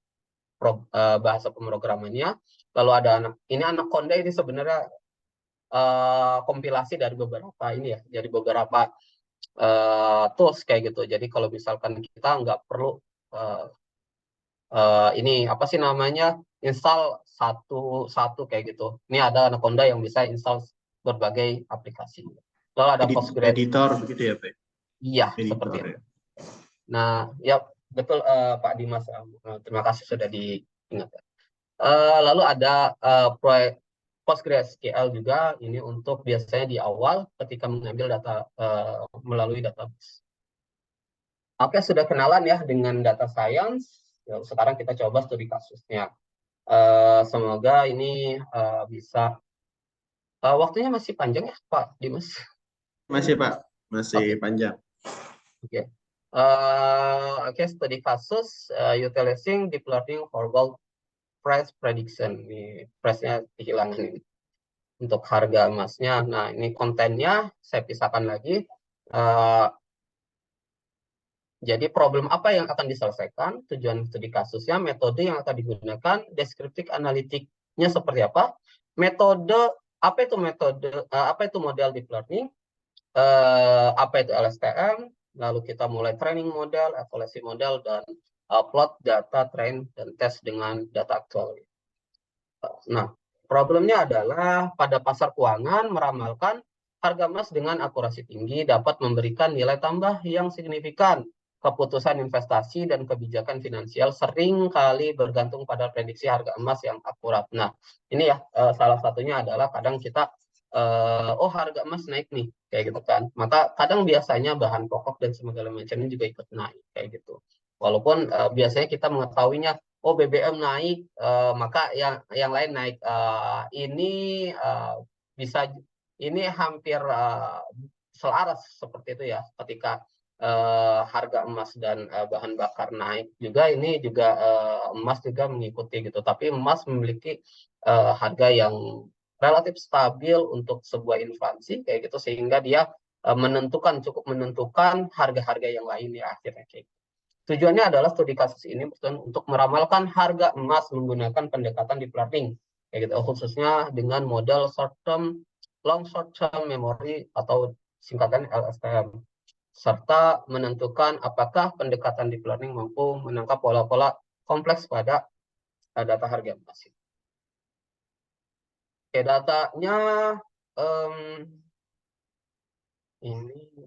bahasa pemrogramannya. Lalu ada Anaconda ini sebenarnya kompilasi dari beberapa ini ya, dari beberapa tools kayak gitu. Jadi kalau misalkan kita nggak perlu ini apa sih namanya install satu kayak gitu. Ini ada Anaconda yang bisa install berbagai aplikasi. Lalu ada Postgres. Editor begitu ya, Pak? Iya, Editor, seperti itu. ya. Nah, ya betul Pak Dimas. Terima kasih sudah diingatkan. Lalu ada PostgreSQL juga ini untuk biasanya di awal ketika mengambil data melalui database. Oke, sudah kenalan ya dengan data science. Sekarang kita coba studi kasusnya. Semoga ini bisa. Waktunya masih panjang ya, Pak Dimas? Masih Pak, masih panjang. Oke. Oke, studi kasus utilizing deep learning for gold price prediction. Ini price-nya kehilangan ini. Untuk harga emasnya. Nah, ini kontennya saya pisahkan lagi. Jadi problem apa yang akan diselesaikan, tujuan studi kasusnya, metode yang akan digunakan, deskriptif analitiknya seperti apa, metode apa itu model deep learning, apa itu LSTM, lalu kita mulai training model, evaluasi model, dan plot data, train, dan tes dengan data aktual. Nah, problemnya adalah pada pasar keuangan meramalkan harga emas dengan akurasi tinggi dapat memberikan nilai tambah yang signifikan. Keputusan investasi dan kebijakan finansial sering kali bergantung pada prediksi harga emas yang akurat. Nah, ini ya salah satunya adalah kadang kita harga emas naik nih, kayak gitu kan. Maka kadang biasanya bahan pokok dan segala macamnya juga ikut naik, kayak gitu. Walaupun biasanya kita mengetahuinya, oh BBM naik, maka yang lain naik. Ini bisa, ini hampir selaras seperti itu ya. Ketika harga emas dan bahan bakar naik juga, ini juga emas juga mengikuti gitu. Tapi emas memiliki harga yang relatif stabil untuk sebuah inflasi kayak gitu, sehingga dia cukup menentukan harga-harga yang lain ya akhirnya kayak gitu. Tujuannya adalah studi kasus ini untuk meramalkan harga emas menggunakan pendekatan deep learning kayak gitu, khususnya dengan model short term, long short term memory atau singkatan LSTM, serta menentukan apakah pendekatan deep learning mampu menangkap pola-pola kompleks pada data harga emas. Oke, datanya ini,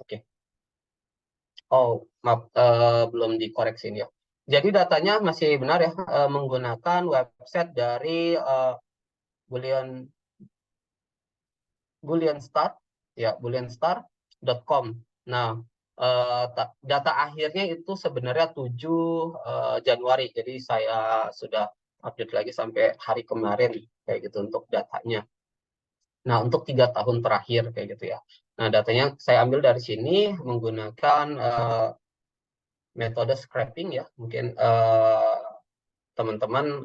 oke. Oh, maaf, belum dikoreksi ya. Jadi datanya masih benar ya, menggunakan website dari Booleanstar, ya, booleanstar.com. Nah, data akhirnya itu sebenarnya 7 Januari. Jadi saya sudah update lagi sampai hari kemarin kayak gitu untuk datanya. Nah, untuk 3 tahun terakhir kayak gitu ya. Nah, datanya saya ambil dari sini menggunakan metode scraping ya. Mungkin teman-teman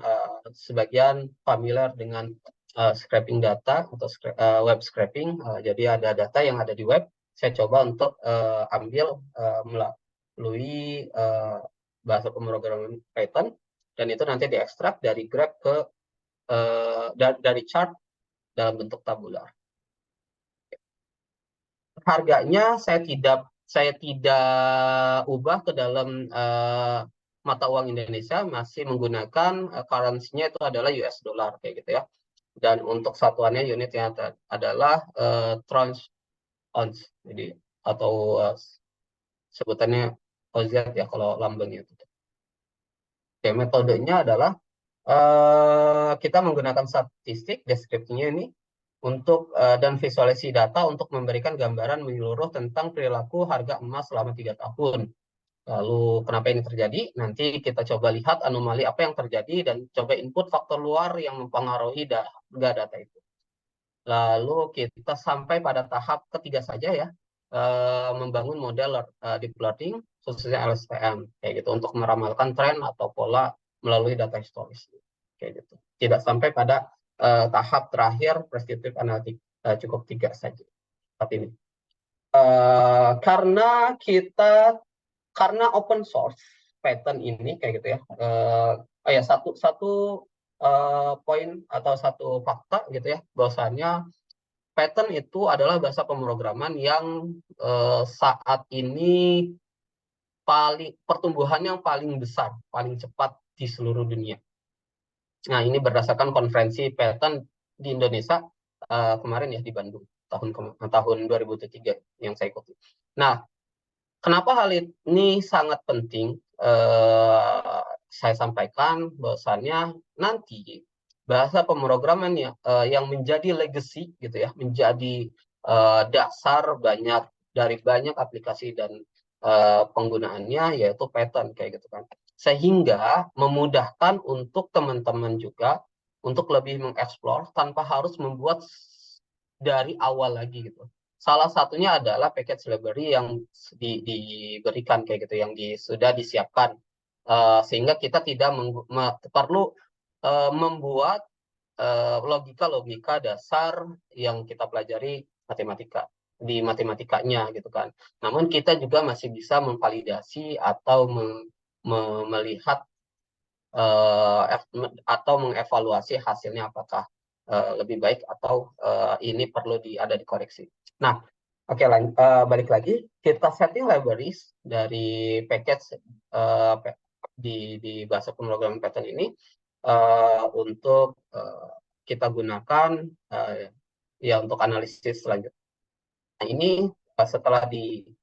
sebagian familiar dengan scraping data atau web scraping. Jadi ada data yang ada di web, saya coba untuk ambil melalui bahasa pemrograman Python, dan itu nanti diekstrak dari graph ke dari chart dalam bentuk tabular. Harganya saya tidak ubah ke dalam mata uang Indonesia, masih menggunakan currency-nya itu adalah US dollar kayak gitu ya. Dan untuk satuannya unitnya adalah trounce ounce, jadi atau sebutannya OZ ya kalau lambangnya itu. Oke, metodenya adalah kita menggunakan statistik deskripsinya ini untuk dan visualisasi data untuk memberikan gambaran menyeluruh tentang perilaku harga emas selama 3 tahun. Lalu kenapa ini terjadi? Nanti kita coba lihat anomali apa yang terjadi dan coba input faktor luar yang mempengaruhi harga data itu. Lalu kita sampai pada tahap ketiga saja ya, membangun model deep learning khususnya LSTM kayak gitu untuk meramalkan tren atau pola melalui data historis kayak gitu. Tidak sampai pada tahap terakhir prescriptive analytic, cukup 3 saja saat ini. Karena open source Python ini kayak gitu ya. Satu poin atau satu fakta gitu ya, bahwasannya Python itu adalah bahasa pemrograman yang saat ini pertumbuhannya paling besar, paling cepat di seluruh dunia. Nah, ini berdasarkan konferensi Python di Indonesia kemarin ya di Bandung tahun 2003 yang saya ikuti. Nah, kenapa hal ini sangat penting? Saya sampaikan bahwasannya nanti bahasa pemrograman yang menjadi legacy gitu ya, menjadi dasar dari banyak aplikasi dan penggunaannya, yaitu Python kayak gitu kan. Sehingga memudahkan untuk teman-teman juga untuk lebih mengeksplor tanpa harus membuat dari awal lagi gitu. Salah satunya adalah package library yang diberikan kayak gitu, yang sudah disiapkan, sehingga kita tidak perlu membuat logika-logika dasar yang kita pelajari di matematikanya gitu kan. Namun kita juga masih bisa memvalidasi atau melihat atau mengevaluasi hasilnya apakah lebih baik atau ini perlu ada dikoreksi. Nah, oke, balik lagi, kita setting libraries dari package di bahasa pemrograman Python ini untuk kita gunakan ya untuk analisis selanjutnya. Nah, ini setelah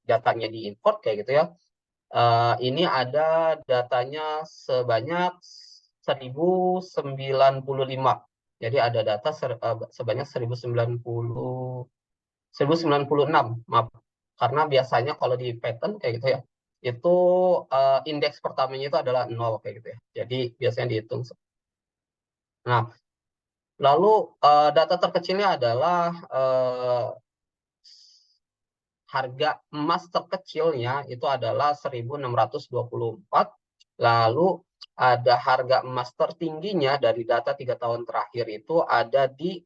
datanya diimport kayak gitu ya, ini ada datanya sebanyak 1095. Jadi ada data sebanyak 1096, maaf. Karena biasanya kalau di Python kayak gitu ya, itu indeks pertamanya itu adalah 0 kayak gitu ya. Jadi biasanya dihitung. Nah, lalu data terkecilnya adalah harga emas terkecilnya itu adalah 1624. Lalu ada harga emas tertingginya dari data 3 tahun terakhir itu ada di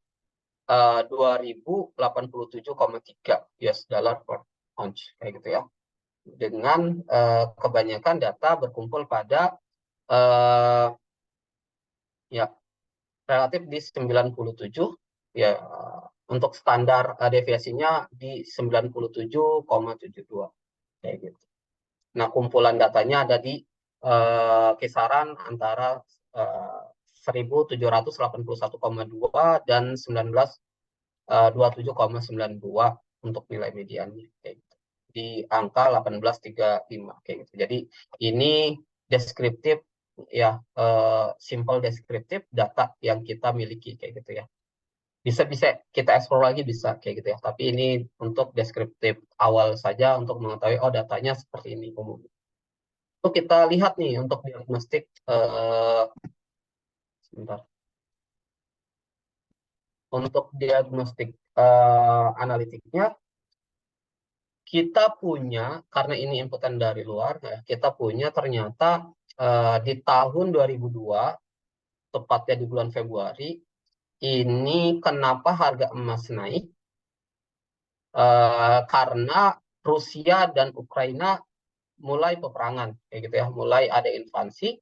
2087,3 US dollar per ounce kayak gitu ya. Dengan kebanyakan data berkumpul pada ya relatif di 97 ya, untuk standar deviasinya di 97,72 kayak gitu. Nah, kumpulan datanya ada di kisaran antara 1781,2 dan 1927,92 untuk nilai mediannya kayak gitu. Di angka 1835 kayak gitu. Jadi ini deskriptif ya, simple deskriptif data yang kita miliki kayak gitu ya. Bisa kita explore lagi bisa kayak gitu ya. Tapi ini untuk deskriptif awal saja untuk mengetahui datanya seperti ini umum. Itu kita lihat nih untuk diagnostik sebentar. Untuk diagnostik analitiknya kita punya, karena ini inputan dari luar ya, kita punya ternyata di tahun 2002 tepatnya di bulan Februari ini kenapa harga emas naik, karena Rusia dan Ukraina mulai peperangan kayak gitu ya, mulai ada invasi,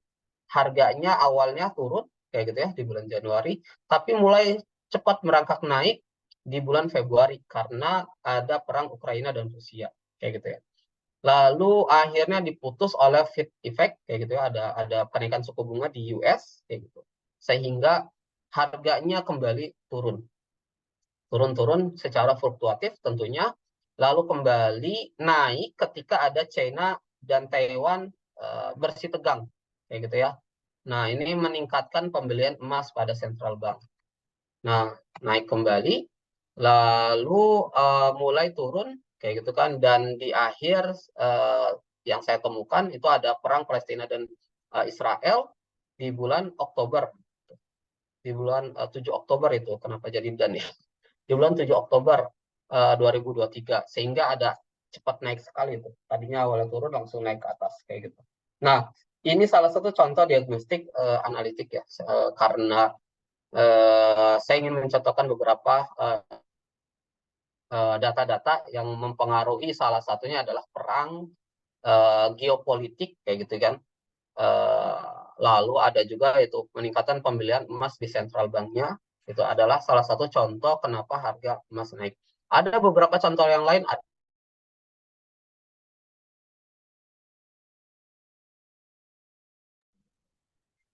harganya awalnya turun kayak gitu ya di bulan Januari, tapi mulai cepat merangkak naik di bulan Februari karena ada perang Ukraina dan Rusia kayak gitu ya. Lalu akhirnya diputus oleh Fed effect kayak gitu ya, ada kenaikan suku bunga di US kayak gitu, sehingga harganya kembali turun secara fluktuatif tentunya, lalu kembali naik ketika ada China dan Taiwan bersitegang kayak gitu ya. Nah, ini meningkatkan pembelian emas pada central bank. Nah, naik kembali, lalu mulai turun kayak gitu kan, dan di akhir yang saya temukan itu ada perang Palestina dan Israel di bulan Oktober. Di bulan 7 Oktober itu, kenapa jadi dan ya? Di bulan 7 Oktober 2023, sehingga ada cepat naik sekali itu. Tadinya awalnya turun langsung naik ke atas kayak gitu. Nah, ini salah satu contoh diagnostik analitik ya, karena saya ingin mencontohkan beberapa data-data yang mempengaruhi, salah satunya adalah perang, geopolitik kayak gitu kan. Lalu ada juga itu peningkatan pembelian emas di central banknya, itu adalah salah satu contoh kenapa harga emas naik. Ada beberapa contoh yang lain.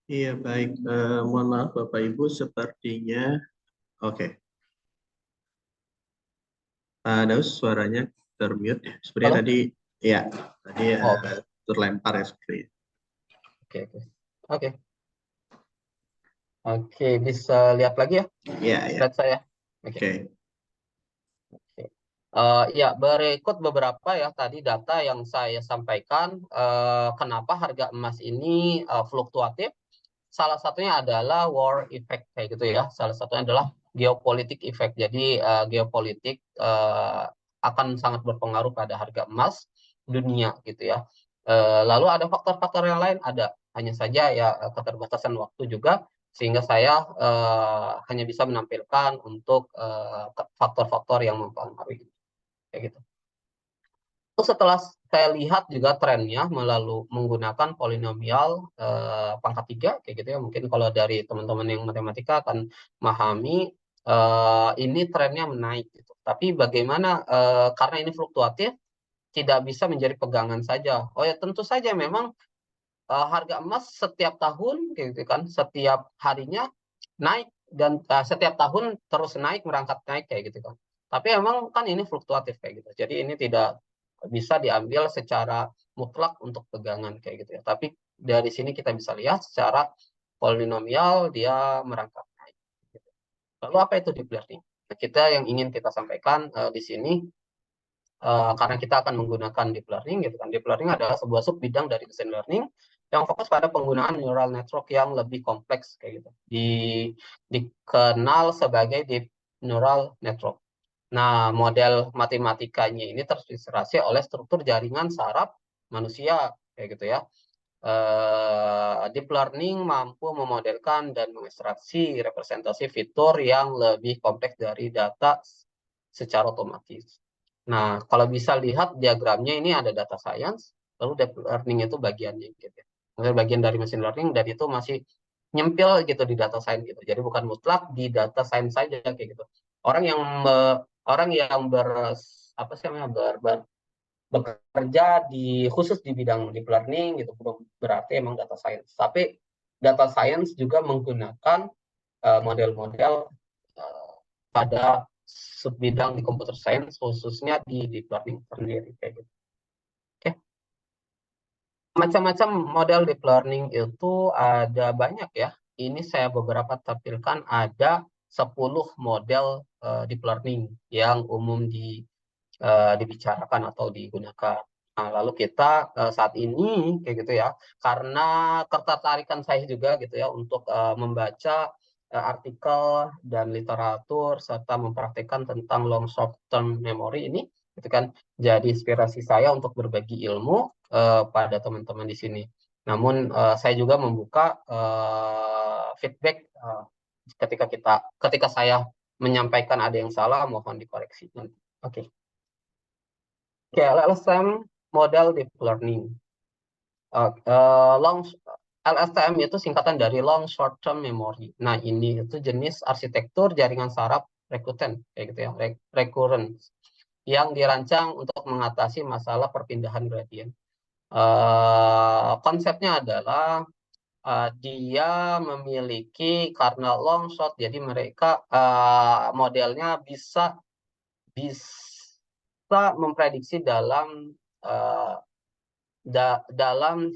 Iya, baik. Mohon maaf Bapak Ibu, sepertinya oke. Daus, suaranya termute ya. Sepertinya Halo? tadi ya, tadi terlempar ya seperti. Oke. Oke, bisa lihat lagi ya Ya, ya. slide saya. Oke. Oke. Oke. Ya, berikut beberapa ya tadi data yang saya sampaikan. Kenapa harga emas ini fluktuatif? Salah satunya adalah war effect kayak gitu ya. Salah satunya adalah geopolitik effect. Jadi geopolitik akan sangat berpengaruh pada harga emas dunia gitu ya. Lalu ada faktor-faktor yang lain, ada hanya saja ya keterbatasan waktu juga, sehingga saya hanya bisa menampilkan untuk faktor-faktor yang mempengaruhi kayak gitu. Terus setelah saya lihat juga trennya melalui menggunakan polinomial pangkat 3 kayak gitu ya. Mungkin kalau dari teman-teman yang matematika akan memahami ini trennya menaik gitu. Tapi bagaimana karena ini fluktuatif tidak bisa menjadi pegangan saja. Oh ya, tentu saja memang harga emas setiap tahun gitu kan, setiap harinya naik dan setiap tahun terus naik, merangkak naik kayak gitu kan. Tapi emang kan ini fluktuatif kayak gitu. Jadi ini tidak bisa diambil secara mutlak untuk pegangan kayak gitu ya. Tapi dari sini kita bisa lihat secara polinomial dia merangkak naik. Gitu. Lalu apa itu deep learning? Nah, kita yang ingin kita sampaikan di sini karena kita akan menggunakan deep learning gitu kan. Deep learning adalah sebuah sub bidang dari machine learning yang fokus pada penggunaan neural network yang lebih kompleks kayak gitu. Dikenal sebagai deep neural network. Nah, model matematikanya ini terinspirasi oleh struktur jaringan saraf manusia kayak gitu ya. Deep learning mampu memodelkan dan mengekstraksi representasi fitur yang lebih kompleks dari data secara otomatis. Nah, kalau bisa lihat diagramnya ini ada data science, lalu deep learning itu bagiannya gitu. Maksudnya bagian dari machine learning dan itu masih nyempil gitu di data science gitu. Jadi bukan mutlak di data science saja kayak gitu. Orang yang apa sih namanya bekerja khusus di bidang deep learning gitu belum berarti emang data science. Tapi data science juga menggunakan model-model pada subbidang di computer science khususnya di deep learning sendiri kayak gitu. Oke. Macam-macam model deep learning itu ada banyak ya. Ini saya beberapa tampilkan ada 10 model deep learning yang umum dibicarakan atau digunakan. Nah, lalu kita saat ini kayak gitu ya, karena ketertarikan saya juga gitu ya untuk membaca artikel dan literatur serta mempraktikkan tentang long short term memory ini, gitu kan, jadi inspirasi saya untuk berbagi ilmu pada teman-teman di sini. Namun saya juga membuka feedback ketika saya menyampaikan ada yang salah, mohon dikoreksi nanti. Oke. Oke, LSTM model deep learning. LSTM itu singkatan dari long short term memory. Nah, ini itu jenis arsitektur jaringan saraf recurrent kayak gitu ya, recurrent yang dirancang untuk mengatasi masalah perpindahan gradien. Konsepnya adalah dia memiliki karena long shot, jadi mereka modelnya bisa memprediksi dalam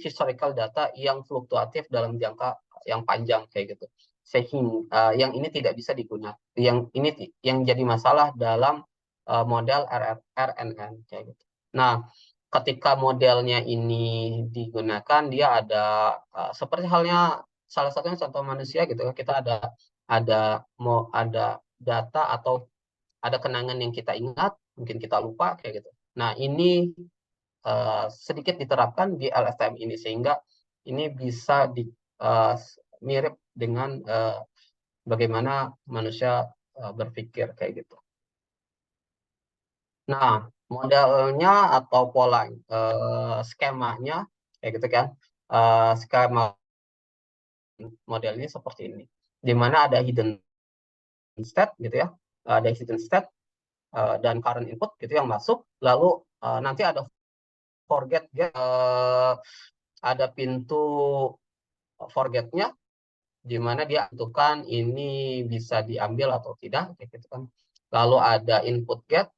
historical data yang fluktuatif dalam jangka yang panjang kayak gitu. Sehingga yang ini tidak bisa digunakan. Yang jadi masalah dalam model RNN kayak gitu. Nah, ketika modelnya ini digunakan, dia ada seperti halnya salah satunya contoh manusia gitu. Kita ada data atau ada kenangan yang kita ingat, mungkin kita lupa kayak gitu. Nah, ini sedikit diterapkan di LSTM ini sehingga ini bisa mirip dengan bagaimana manusia berpikir kayak gitu. Nah, modelnya atau pola skemanya kayak gitu kan, skema modelnya seperti ini, di mana ada hidden state gitu ya, ada hidden state dan current input gitu yang masuk, lalu nanti ada forget ada pintu forgetnya di mana dia tentukan ini bisa diambil atau tidak gitu kan. Lalu ada input get.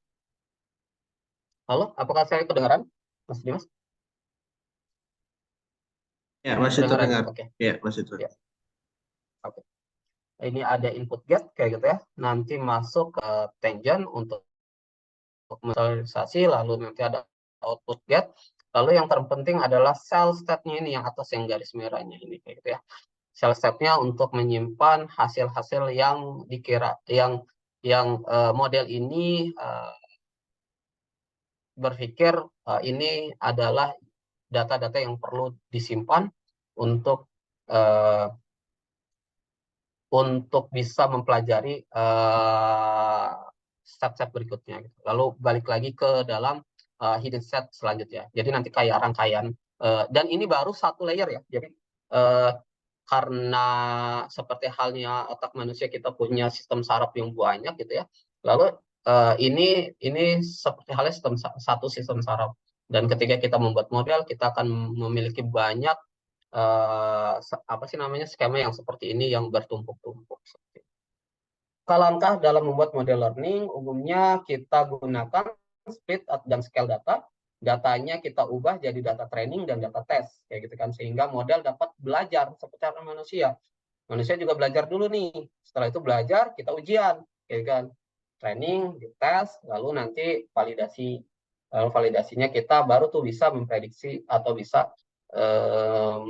Halo, apakah saya kedengaran, Mas Dimas? Ya, masih Kedengaran, terdengar. oke. Ya, masih terdengar. Ya. Oke. ini ada input get kayak gitu ya, nanti masuk ke tangent untuk visualisasi, lalu nanti ada output get, lalu yang terpenting adalah cell step-nya ini yang atas yang garis merahnya ini kayak gitu ya. Cell step-nya untuk menyimpan hasil-hasil yang dikira yang model ini berpikir ini adalah data-data yang perlu disimpan untuk bisa mempelajari step-step berikutnya. Gitu. Lalu balik lagi ke dalam hidden set selanjutnya. Jadi nanti kayak rangkaian. Dan ini baru satu layer ya. Jadi karena seperti halnya otak manusia kita punya sistem saraf yang banyak gitu ya. Lalu ini seperti halnya satu sistem saraf. Dan ketika kita membuat model, kita akan memiliki banyak apa sih namanya skema yang seperti ini yang bertumpuk-tumpuk. Langkah dalam membuat model learning umumnya kita gunakan split dan scale data. Datanya kita ubah jadi data training dan data test kayak gitu kan, sehingga model dapat belajar seperti manusia. Manusia juga belajar dulu nih. Setelah itu belajar, kita ujian, kayak kan. Training, dites, lalu nanti validasi. Lalu validasinya kita baru tuh bisa memprediksi atau bisa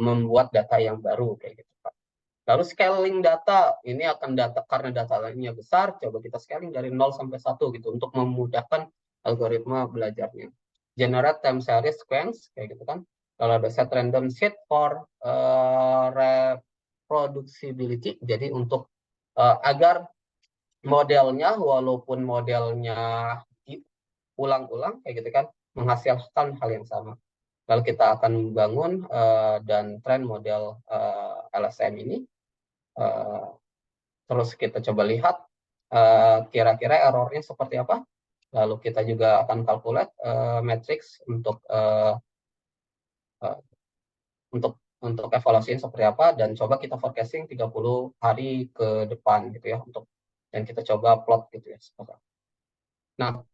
membuat data yang baru kayak gitu. Lalu scaling data, ini akan karena datanya besar, coba kita scaling dari 0 sampai 1 gitu untuk memudahkan algoritma belajarnya. Generate time series sequence kayak gitu kan. Kalau ada set random sheet for reproducibility, jadi untuk agar modelnya walaupun modelnya diulang-ulang kayak gitu kan, menghasilkan hal yang sama. Lalu kita akan membangun dan train model LSM ini. Terus kita coba lihat kira-kira errornya seperti apa. Lalu kita juga akan calculate matrix untuk evaluasinya seperti apa, dan coba kita forecasting 30 hari ke depan gitu ya, dan kita coba plot gitu ya. Nah,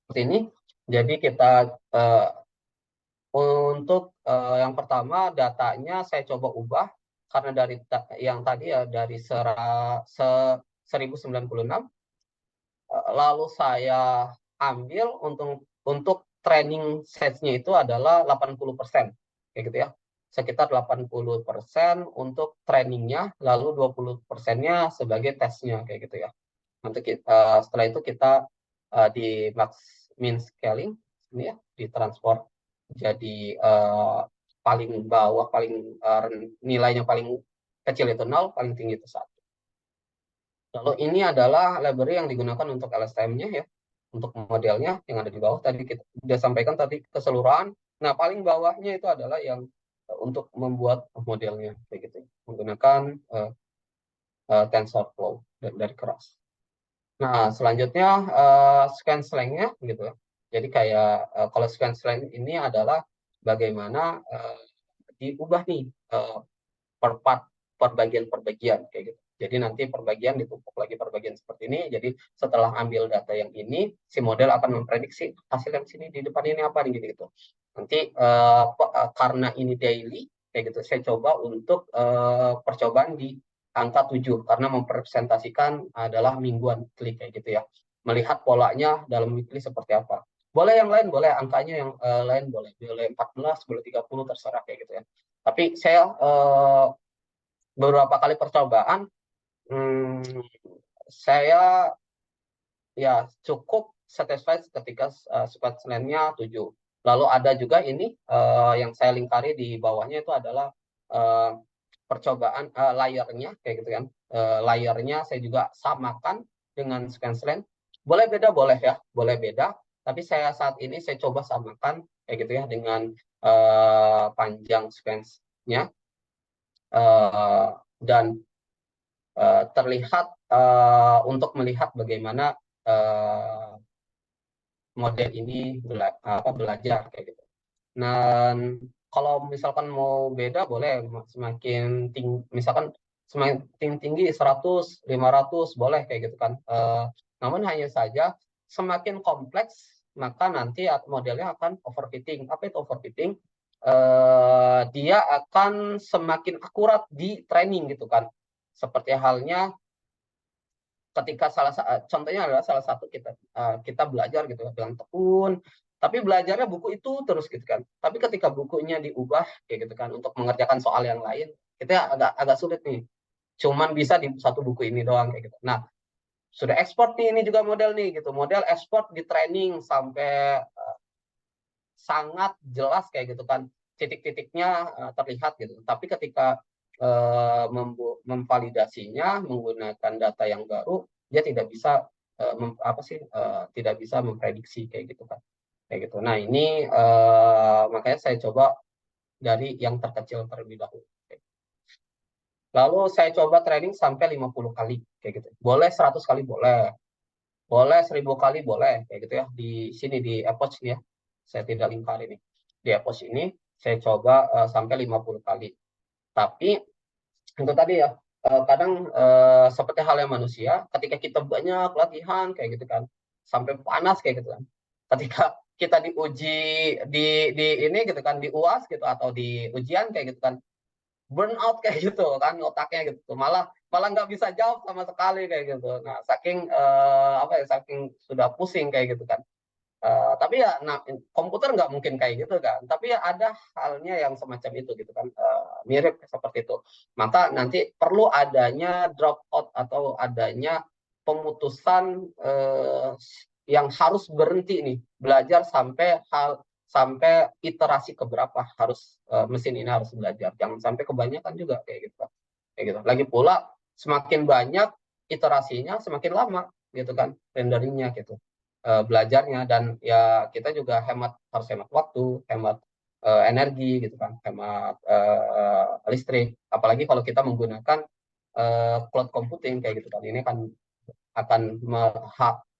seperti ini. Jadi kita untuk yang pertama datanya saya coba ubah karena dari yang tadi ya dari 1096, lalu saya ambil untuk training set-nya itu adalah 80%, kayak gitu ya. Sekitar 80% untuk trainingnya, lalu 20%-nya sebagai tesnya, kayak gitu ya. Nanti setelah itu kita di max min scaling ini ya, ditransport jadi paling bawah, nilainya paling kecil itu 0, paling tinggi itu 1. Lalu ini adalah library yang digunakan untuk LSTM-nya ya, untuk modelnya yang ada di bawah. Tadi kita sudah sampaikan tadi keseluruhan. Nah, paling bawahnya itu adalah yang untuk membuat modelnya, kayak gitu, menggunakan TensorFlow dari Keras. Nah, selanjutnya scan-slang-nya gitu ya. Jadi kayak kalau scan-slang ini adalah bagaimana diubah nih per part, per bagian kayak gitu. Jadi nanti perbagian ditumpuk lagi perbagian seperti ini. Jadi setelah ambil data yang ini, si model akan memprediksi hasil yang sini di depan ini apa nih gitu. Nanti karena ini daily kayak gitu, saya coba untuk percobaan di angka 7 karena mempresentasikan adalah mingguan weekly kayak gitu ya. Melihat polanya dalam weekly seperti apa. Boleh yang lain, boleh angkanya yang lain, boleh 14, boleh 30, terserah kayak gitu ya. Tapi saya beberapa kali percobaan saya ya cukup satisfied ketika scan-nya 7. Lalu ada juga ini yang saya lingkari di bawahnya itu adalah percobaan layernya kayak gitu kan. Layernya saya juga samakan dengan scan-slang. Boleh beda, boleh ya, boleh beda. Tapi saya saat ini saya coba samakan kayak gitu ya dengan panjang sequence-nya dan terlihat untuk melihat bagaimana model ini belajar kayak gitu. Dan kalau misalkan mau beda boleh semakin tinggi, misalkan semakin tinggi 100, 500 boleh kayak gitu kan. Namun hanya saja semakin kompleks maka nanti modelnya akan overfitting. Apa itu overfitting? Dia akan semakin akurat di training gitu kan. Seperti halnya ketika contohnya adalah salah satu kita belajar gitu dengan tekun, tapi belajarnya buku itu terus gitu kan. Tapi ketika bukunya diubah kayak gitu kan untuk mengerjakan soal yang lain, kita agak sulit nih. Cuman bisa di satu buku ini doang kayak gitu. Nah, sudah ekspor nih, ini juga model nih gitu. Model ekspor di training sampai sangat jelas kayak gitu kan. Titik-titiknya terlihat gitu. Tapi ketika memvalidasinya menggunakan data yang baru, dia tidak bisa tidak bisa memprediksi kayak gitu kan. Kayak gitu. Nah, ini makanya saya coba dari yang terkecil terlebih dahulu. Lalu saya coba training sampai 50 kali kayak gitu. Boleh 100 kali boleh. Boleh 1000 kali boleh kayak gitu ya. Di sini di Approach ya. Saya tidak lingkar ini. Di Approach ini saya coba sampai 50 kali. Tapi itu tadi ya, kadang seperti halnya manusia, ketika kita banyak latihan kayak gitu kan, sampai panas kayak gitu kan. Ketika kita diuji di ini gitu kan, di UAS gitu atau di ujian kayak gitu kan, burn out kayak gitu kan otaknya gitu. Malah nggak bisa jawab sama sekali kayak gitu. Nah, saking sudah pusing kayak gitu kan. Tapi ya, nah, komputer nggak mungkin kayak gitu kan. Tapi ya ada halnya yang semacam itu gitu kan, mirip seperti itu. Maka nanti perlu adanya drop out atau adanya pemutusan yang harus berhenti nih belajar sampai iterasi keberapa harus mesin ini harus belajar. Jangan sampai kebanyakan juga kayak gitu. Kayak gitu. Lagi pula semakin banyak iterasinya semakin lama gitu kan renderingnya gitu. Belajarnya, dan ya kita juga harus hemat waktu, hemat energi gitu kan, hemat listrik. Apalagi kalau kita menggunakan cloud computing kayak gitu kan, ini kan akan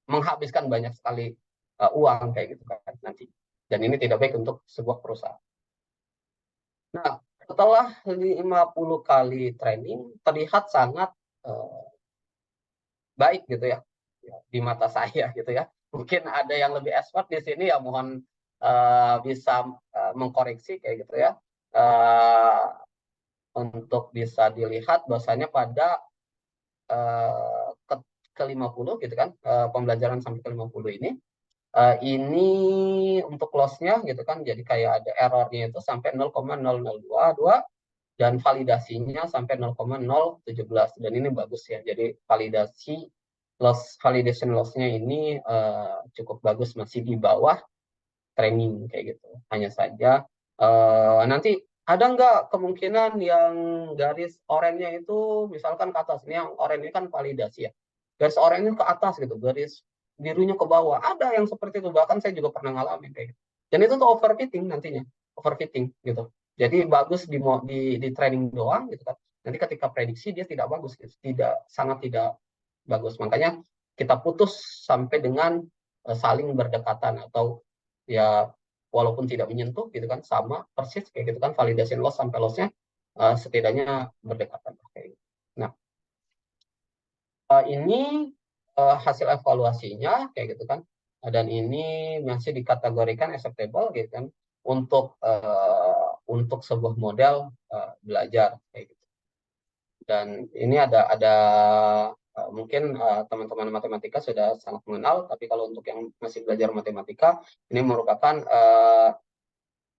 menghabiskan banyak sekali uang kayak gitu kan nanti. Dan ini tidak baik untuk sebuah perusahaan. Nah, setelah 50 kali training terlihat sangat baik gitu ya di mata saya gitu ya. Mungkin ada yang lebih expert di sini ya, mohon bisa mengkoreksi kayak gitu ya. Untuk bisa dilihat bahwasanya pada ke 50 gitu kan, pembelajaran sampai ke 50 ini untuk loss-nya gitu kan, jadi kayak ada error-nya itu sampai 0,0022 dan validasinya sampai 0,017, dan ini bagus ya. Jadi validation loss-nya ini cukup bagus, masih di bawah training kayak gitu. Hanya saja nanti ada nggak kemungkinan yang garis oranye itu misalkan ke atas, ini yang oranye ini kan validasi ya, garis oranye ke atas gitu, garis birunya ke bawah, ada yang seperti itu, bahkan saya juga pernah ngalamin kayak gitu. Dan itu tuh overfitting nantinya, overfitting gitu. Jadi bagus di training doang gitu kan, nanti ketika prediksi dia tidak bagus gitu, sangat tidak bagus. Makanya kita putus sampai dengan saling berdekatan, atau ya walaupun tidak menyentuh gitu kan, sama persis kayak gitu kan, validation loss sampai lossnya setidaknya berdekatan kayak gitu. Nah, ini hasil evaluasinya kayak gitu kan, dan ini masih dikategorikan acceptable gitu kan untuk sebuah model belajar kayak gitu. Dan ini ada mungkin teman-teman matematika sudah sangat mengenal, tapi kalau untuk yang masih belajar matematika, ini merupakan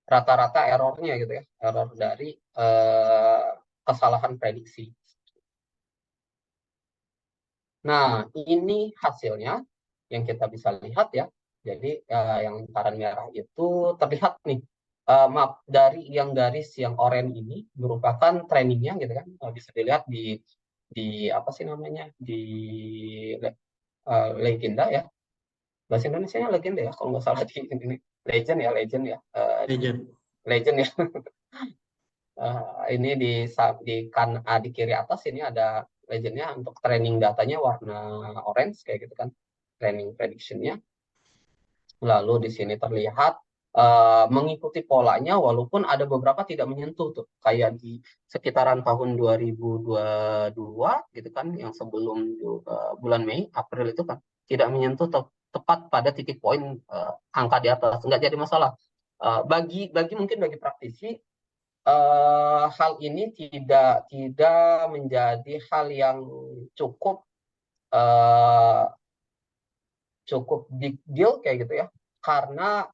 rata-rata errornya gitu ya, error dari kesalahan prediksi. Nah, ini hasilnya yang kita bisa lihat ya. Jadi yang lingkaran merah itu terlihat nih, maaf, dari yang garis yang oranye ini merupakan trainingnya gitu kan, bisa dilihat di apa sih namanya, di legenda ya, bahasa Indonesia-nya legenda ya kalau nggak salah, di ini legend ya, legend ya. Ini di kiri atas ini ada legendnya, untuk training datanya warna orange kayak gitu kan, training prediction-nya. Lalu di sini terlihat mengikuti polanya, walaupun ada beberapa tidak menyentuh tuh, kayak di sekitaran tahun 2022 gitu kan, yang sebelum bulan Mei, April itu kan tidak menyentuh tepat pada titik poin angka di atas, nggak jadi masalah. Mungkin bagi praktisi hal ini tidak menjadi hal yang cukup big deal kayak gitu ya, karena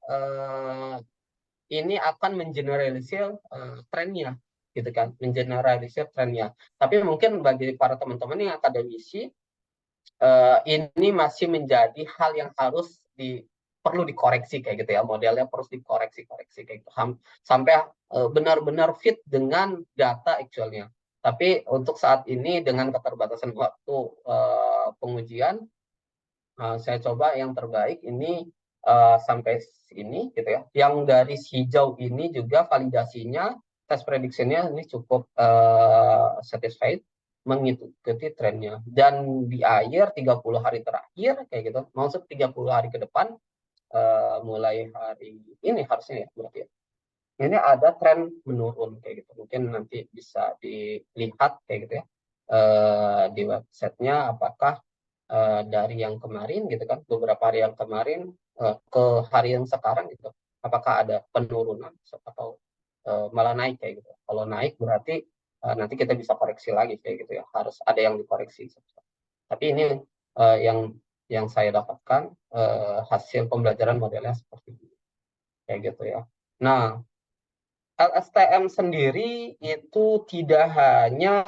ini akan mengeneralisir trennya gitu kan, mengeneralisir trennya. Tapi mungkin bagi para teman-teman yang akademisi, ini masih menjadi hal yang harus perlu dikoreksi kayak gitu ya, modelnya harus dikoreksi kayak gitu sampai benar-benar fit dengan data actualnya. Tapi untuk saat ini dengan keterbatasan waktu pengujian, saya coba yang terbaik ini sampai sini gitu ya. Yang garis hijau ini juga validasinya, tes prediksinya ini cukup satisfied, mengikuti trennya. Dan di akhir 30 hari terakhir kayak gitu, maksud 30 hari ke depan, mulai hari ini harusnya ya berarti ya, ini ada tren menurun kayak gitu. Mungkin nanti bisa dilihat kayak gitu ya di websitenya, apakah dari yang kemarin gitu kan, beberapa hari yang kemarin ke hari yang sekarang gitu, apakah ada penurunan atau malah naik kayak gitu. Kalau naik berarti nanti kita bisa koreksi lagi kayak gitu ya, harus ada yang dikoreksi. Tapi ini yang saya dapatkan hasil pembelajaran modelnya seperti ini kayak gitu ya. Nah, LSTM sendiri itu tidak hanya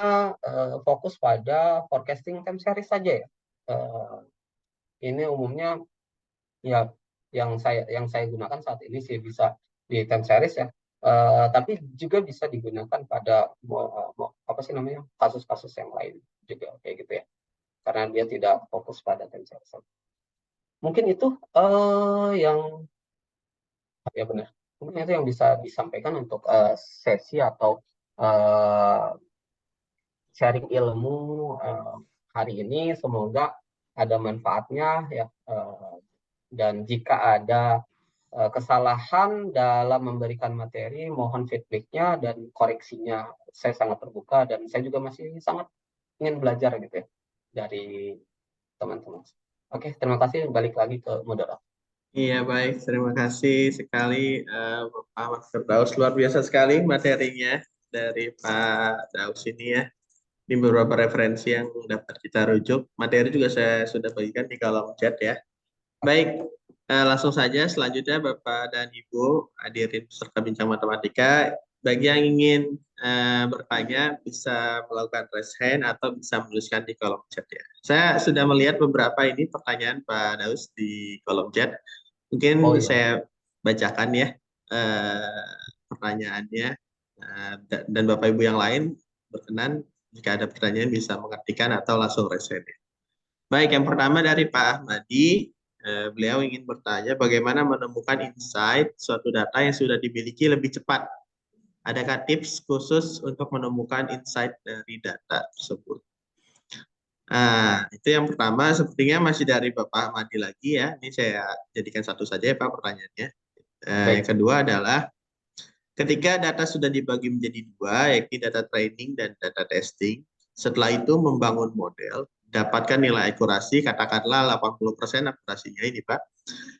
fokus pada forecasting time series saja ya. Ini umumnya ya yang saya gunakan saat ini sih bisa di time series ya. Tapi juga bisa digunakan pada apa sih namanya, kasus-kasus yang lain juga kayak gitu ya. Karena dia tidak fokus pada time series. Mungkin itu yang ya benar. Mungkin itu yang bisa disampaikan untuk sesi atau sharing ilmu hari ini. Semoga ada manfaatnya ya. Dan jika ada kesalahan dalam memberikan materi, mohon feedbacknya dan koreksinya. Saya sangat terbuka dan saya juga masih sangat ingin belajar gitu ya dari teman-teman. Oke, terima kasih. Balik lagi ke moderator. Iya, baik. Terima kasih sekali Bapak Mas Firdaus. Luar biasa sekali materinya dari Pak Daus ini ya. Ini beberapa referensi yang dapat kita rujuk. Materi juga saya sudah bagikan di kolom chat ya. Baik, langsung saja selanjutnya Bapak dan Ibu hadirin peserta bincang matematika. Bagi yang ingin bertanya bisa melakukan raise hand atau bisa menuliskan di kolom chat ya. Saya sudah melihat beberapa ini pertanyaan Pak Daus di kolom chat. Mungkin saya bacakan ya pertanyaannya dan Bapak Ibu yang lain berkenan jika ada pertanyaan bisa mengetikkan atau langsung raise hand. Baik, yang pertama dari Pak Ahmadi. Beliau ingin bertanya bagaimana menemukan insight suatu data yang sudah dimiliki lebih cepat. Adakah tips khusus untuk menemukan insight dari data tersebut? Nah, itu yang pertama, sepertinya masih dari Bapak Ahmadi lagi ya. Ini saya jadikan satu saja ya Pak pertanyaannya. Yang kedua adalah ketika data sudah dibagi menjadi dua, yakni data training dan data testing, setelah itu membangun model, dapatkan nilai akurasi, katakanlah 80% akurasinya ini Pak.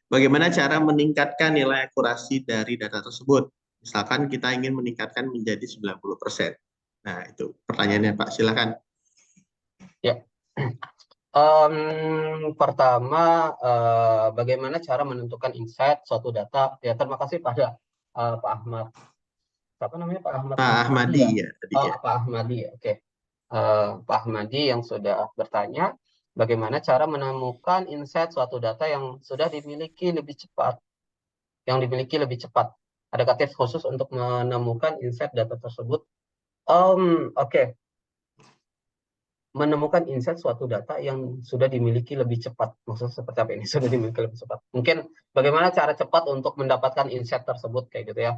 Bagaimana cara meningkatkan nilai akurasi dari data tersebut? Misalkan kita ingin meningkatkan menjadi 90%. Nah, itu pertanyaannya Pak, silakan. Ya. Pertama, bagaimana cara menentukan insight suatu data? Ya, terima kasih pada Pak Ahmad. Apa namanya Pak Ahmad? Pak Ahmadi ya. Pak Ahmadi, oke. Pak Ahmadi yang sudah bertanya, bagaimana cara menemukan insight suatu data yang sudah dimiliki lebih cepat? Yang dimiliki lebih cepat. Adakah tips khusus untuk menemukan insight data tersebut? Oke. Menemukan insight suatu data yang sudah dimiliki lebih cepat. Maksudnya seperti apa ini? Sudah dimiliki lebih cepat. Mungkin bagaimana cara cepat untuk mendapatkan insight tersebut kayak gitu ya.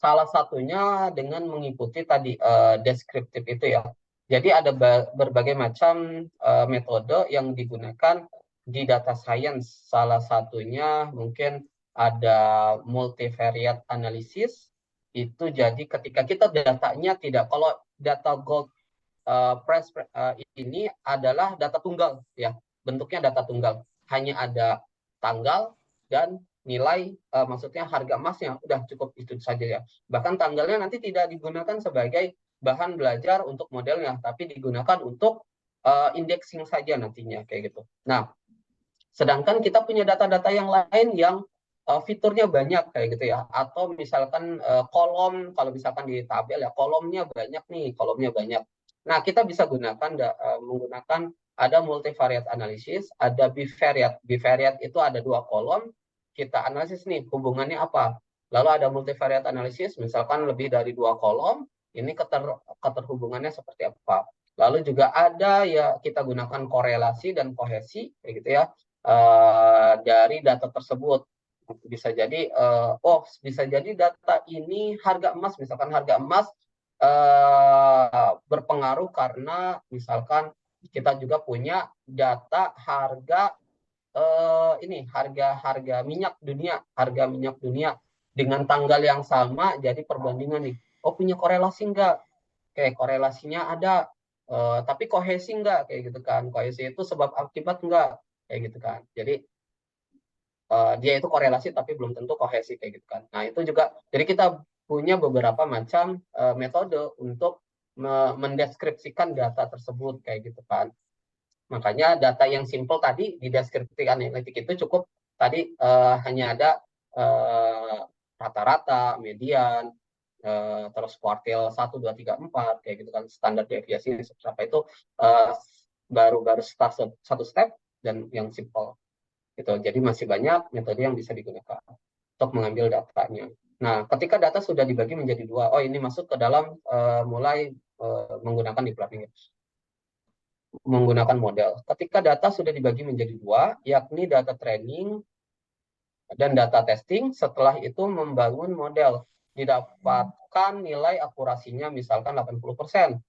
Salah satunya dengan mengikuti tadi deskriptif itu ya. Jadi ada berbagai macam metode yang digunakan di data science. Salah satunya mungkin ada multivariate analysis. Itu jadi ketika kita datanya tidak, kalau data gold press ini adalah data tunggal ya, bentuknya data tunggal, hanya ada tanggal dan nilai, maksudnya harga emasnya, udah cukup itu saja ya. Bahkan tanggalnya nanti tidak digunakan sebagai bahan belajar untuk modelnya, tapi digunakan untuk indexing saja nantinya kayak gitu. Nah, sedangkan kita punya data-data yang lain yang fiturnya banyak kayak gitu ya, atau misalkan kolom, kalau misalkan di tabel ya kolomnya banyak nih, kolomnya banyak. Nah, kita bisa menggunakan ada multivariate analisis, ada bivariate. Bivariate itu ada 2 kolom, kita analisis nih hubungannya apa. Lalu ada multivariate analisis, misalkan lebih dari 2 kolom, ini keterhubungannya seperti apa. Lalu juga ada ya kita gunakan korelasi dan kohesi kayak gitu ya, dari data tersebut. Bisa jadi bisa jadi data ini harga emas, misalkan harga emas berpengaruh karena misalkan kita juga punya data harga harga minyak dunia dengan tanggal yang sama, jadi perbandingan nih. Oh, punya korelasi enggak? Kayak korelasinya ada, tapi kohesi enggak kayak gitu kan. Kohesi itu sebab akibat enggak kayak gitu kan. Jadi dia itu korelasi tapi belum tentu kohesi kayak gitu kan. Nah, itu juga jadi kita punya beberapa macam metode untuk mendeskripsikan data tersebut kayak gitu kan. Makanya data yang simple tadi di deskripsi analitik itu cukup tadi hanya ada rata-rata, median, terus kuartil 1, 2, 3, 4 kayak gitu kan, standar deviasi seperti itu baru satu step dan yang simple gitu. Jadi masih banyak metode yang bisa digunakan untuk mengambil datanya. Nah, ketika data sudah dibagi menjadi 2, oh ini masuk ke dalam mulai menggunakan deep learning, menggunakan model. Ketika data sudah dibagi menjadi 2, yakni data training dan data testing, setelah itu membangun model, didapatkan nilai akurasinya misalkan 80%.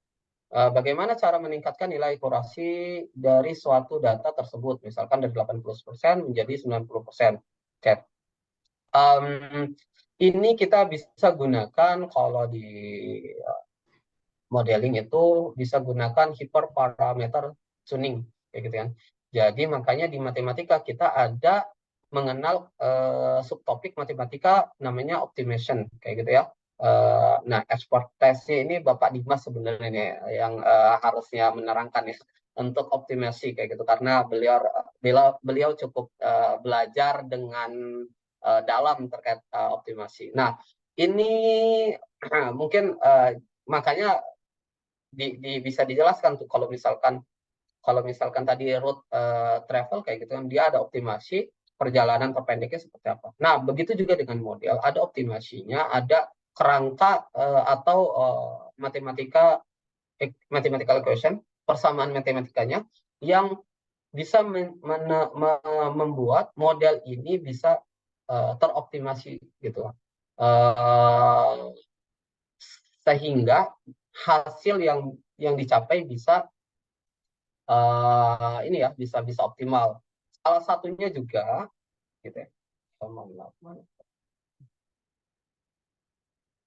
Bagaimana cara meningkatkan nilai akurasi dari suatu data tersebut, misalkan dari 80% menjadi 90%. Oke. Ini kita bisa gunakan kalau di modeling itu bisa gunakan hyperparameter tuning kayak gitu kan. Jadi makanya di matematika kita ada mengenal subtopik matematika namanya optimization kayak gitu ya. Nah, expertise ini Bapak Dimas sebenarnya yang harusnya menerangkan ya untuk optimasi kayak gitu, karena beliau cukup belajar dengan dalam terkait optimasi. Nah, ini mungkin makanya bisa dijelaskan tuh kalau misalkan tadi route travel kayak gitu kan, dia ada optimasi perjalanan terpendeknya seperti apa. Nah, begitu juga dengan model, ada optimasinya, ada kerangka atau mathematical equation, persamaan matematikanya yang bisa membuat model ini bisa teroptimasi gitu. Sehingga hasil yang dicapai bisa ini ya bisa optimal. Salah satunya juga gitu ya.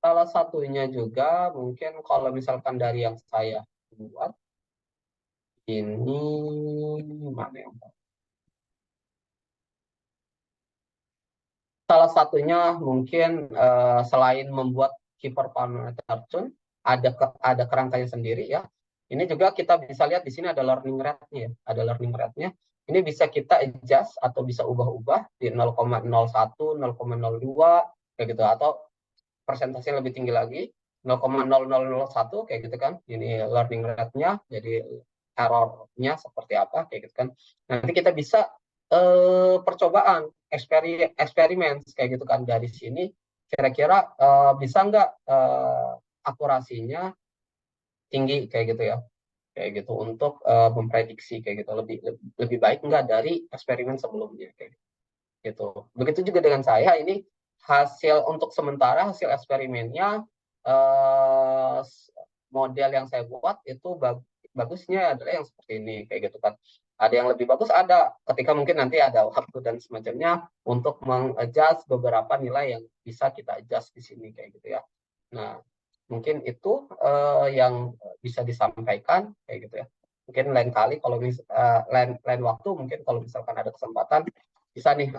Salah satunya juga mungkin kalau misalkan dari yang saya buat ini mana yang salah satunya mungkin selain membuat hyperparameter tune, ada kerangkanya sendiri ya. Ini juga kita bisa lihat di sini ada learning rate-nya, ada learning rate-nya. Ini bisa kita adjust atau bisa ubah-ubah di 0,01, 0,02 kayak gitu, atau persentase lebih tinggi lagi 0,0001 kayak gitu kan. Ini learning rate-nya, jadi error-nya seperti apa kayak gitu kan. Nanti kita bisa percobaan eksperimen kayak gitu kan, dari sini kira-kira bisa nggak akurasinya tinggi kayak gitu ya, kayak gitu untuk memprediksi kayak gitu lebih baik nggak dari eksperimen sebelumnya kayak gitu. Begitu juga dengan saya, ini hasil untuk sementara hasil eksperimennya model yang saya buat itu bagusnya adalah yang seperti ini kayak gitu kan. Ada yang lebih bagus, ada ketika mungkin nanti ada waktu dan semacamnya untuk mengadjust beberapa nilai yang bisa kita adjust di sini kayak gitu ya. Nah, mungkin itu yang bisa disampaikan kayak gitu ya. Mungkin lain kali kalau lain waktu mungkin kalau misalkan ada kesempatan bisa nih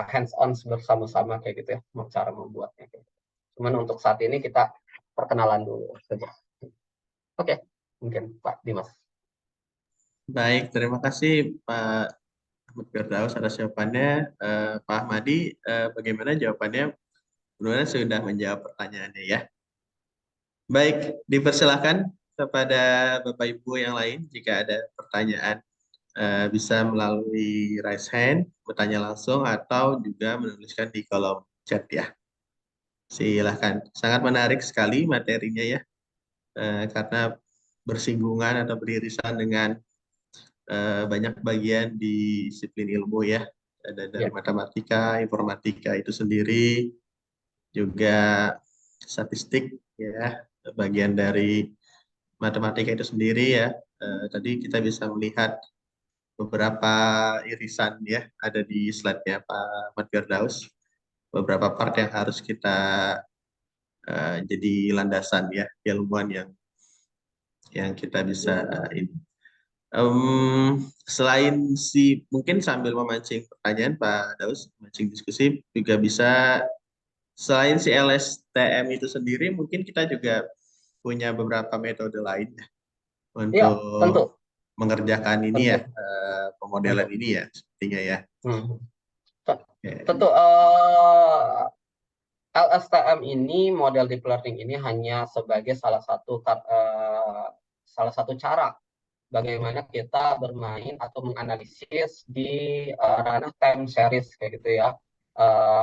hands-on bersama-sama kayak gitu ya, cara membuatnya. Kayak gitu. Cuman untuk saat ini kita perkenalan dulu saja. Oke, mungkin Pak Dimas. Baik, terima kasih Pak Ahmad Firdaus atas jawabannya. Pak Ahmadi, bagaimana jawabannya? Mudah-mudahan sudah menjawab pertanyaannya ya. Baik, dipersilakan kepada Bapak Ibu yang lain jika ada pertanyaan bisa melalui raise hand, bertanya langsung atau juga menuliskan di kolom chat ya. Silahkan. Sangat menarik sekali materinya ya, karena bersinggungan atau beririsan dengan banyak bagian di disiplin ilmu ya. Ada dari matematika, informatika itu sendiri, juga statistik ya, bagian dari matematika itu sendiri ya. Tadi kita bisa melihat beberapa irisan ya, ada di slide-nya Pak Ahmad Firdaus. Beberapa part yang harus kita jadi landasan ya, ilmuwan yang kita bisa ini. Selain mungkin sambil memancing pertanyaan Pak Daus, memancing diskusi juga bisa, selain si LSTM itu sendiri mungkin kita juga punya beberapa metode lain ya Ya, tentu. untuk mengerjakan ini ya, pemodelan Tentu. ini ya sepertinya ya. Tentu LSTM ini, model deep learning ini hanya sebagai salah satu cara bagaimana kita bermain atau menganalisis di ranah time series kayak gitu ya.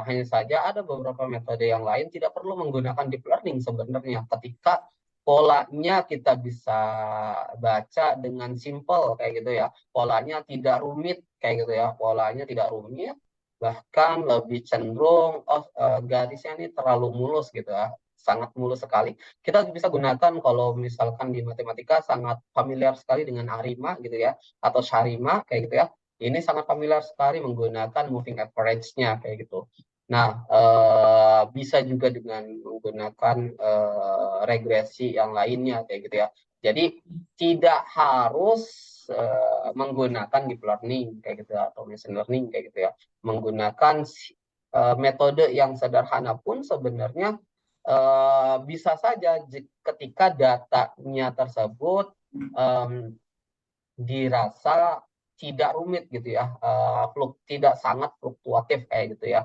Hanya saja ada beberapa metode yang lain tidak perlu menggunakan deep learning sebenarnya ketika polanya kita bisa baca dengan simple kayak gitu ya. Polanya tidak rumit kayak gitu ya. Polanya tidak rumit, bahkan lebih cenderung garisnya ini terlalu mulus gitu ya. Sangat mulus sekali. Kita bisa gunakan kalau misalkan di matematika sangat familiar sekali dengan ARIMA gitu ya, atau SHARIMA kayak gitu ya. Ini sangat familiar sekali menggunakan moving average-nya kayak gitu. Nah, bisa juga dengan menggunakan regresi yang lainnya kayak gitu ya. Jadi tidak harus menggunakan deep learning kayak gitu ya, atau machine learning kayak gitu ya. Menggunakan metode yang sederhana pun sebenarnya bisa saja ketika datanya tersebut dirasa tidak rumit gitu ya, tidak sangat fluktuatif kayak gitu ya,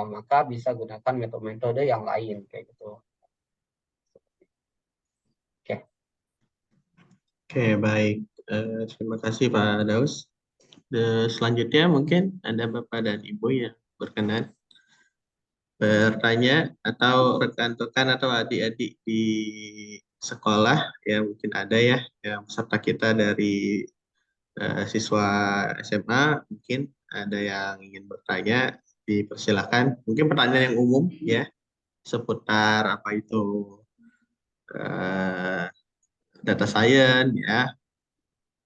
maka bisa gunakan metode-metode yang lain kayak gitu. Oke, baik. Terima kasih Pak Daus. Selanjutnya mungkin ada Bapak dan Ibu yang berkenan bertanya, atau rekan-rekan atau adik-adik di sekolah yang mungkin ada ya, yang peserta kita dari siswa SMA, mungkin ada yang ingin bertanya, dipersilakan. Mungkin pertanyaan yang umum ya, seputar apa itu data science ya,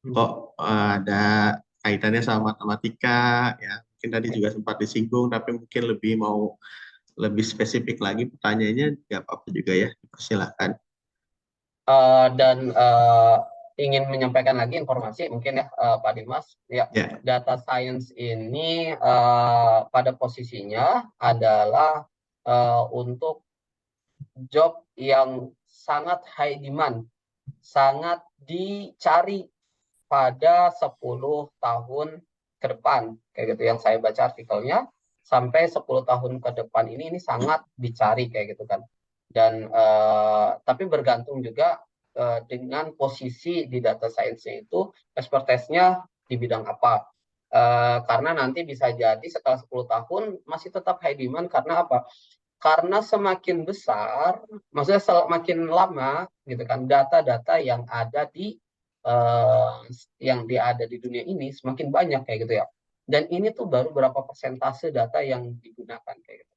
kok ada kaitannya sama matematika ya, mungkin tadi juga sempat disinggung, tapi mungkin lebih spesifik lagi pertanyaannya, nggak apa-apa juga ya, dipersilakan. Dan ingin menyampaikan lagi informasi mungkin ya, Pak Dimas ya, data science ini pada posisinya adalah untuk job yang sangat high demand, sangat dicari pada 10 tahun ke depan kayak gitu, yang saya baca artikelnya. Sampai 10 tahun ke depan ini sangat dicari kayak gitu kan. Dan tapi bergantung juga dengan posisi di data science-nya itu, expertise-nya di bidang apa. Karena nanti bisa jadi setelah 10 tahun masih tetap high demand. Karena apa? Karena semakin besar, maksudnya semakin lama gitu kan, data-data yang ada di dunia ini semakin banyak kayak gitu ya. Dan ini tuh baru berapa persentase data yang digunakan kayak gitu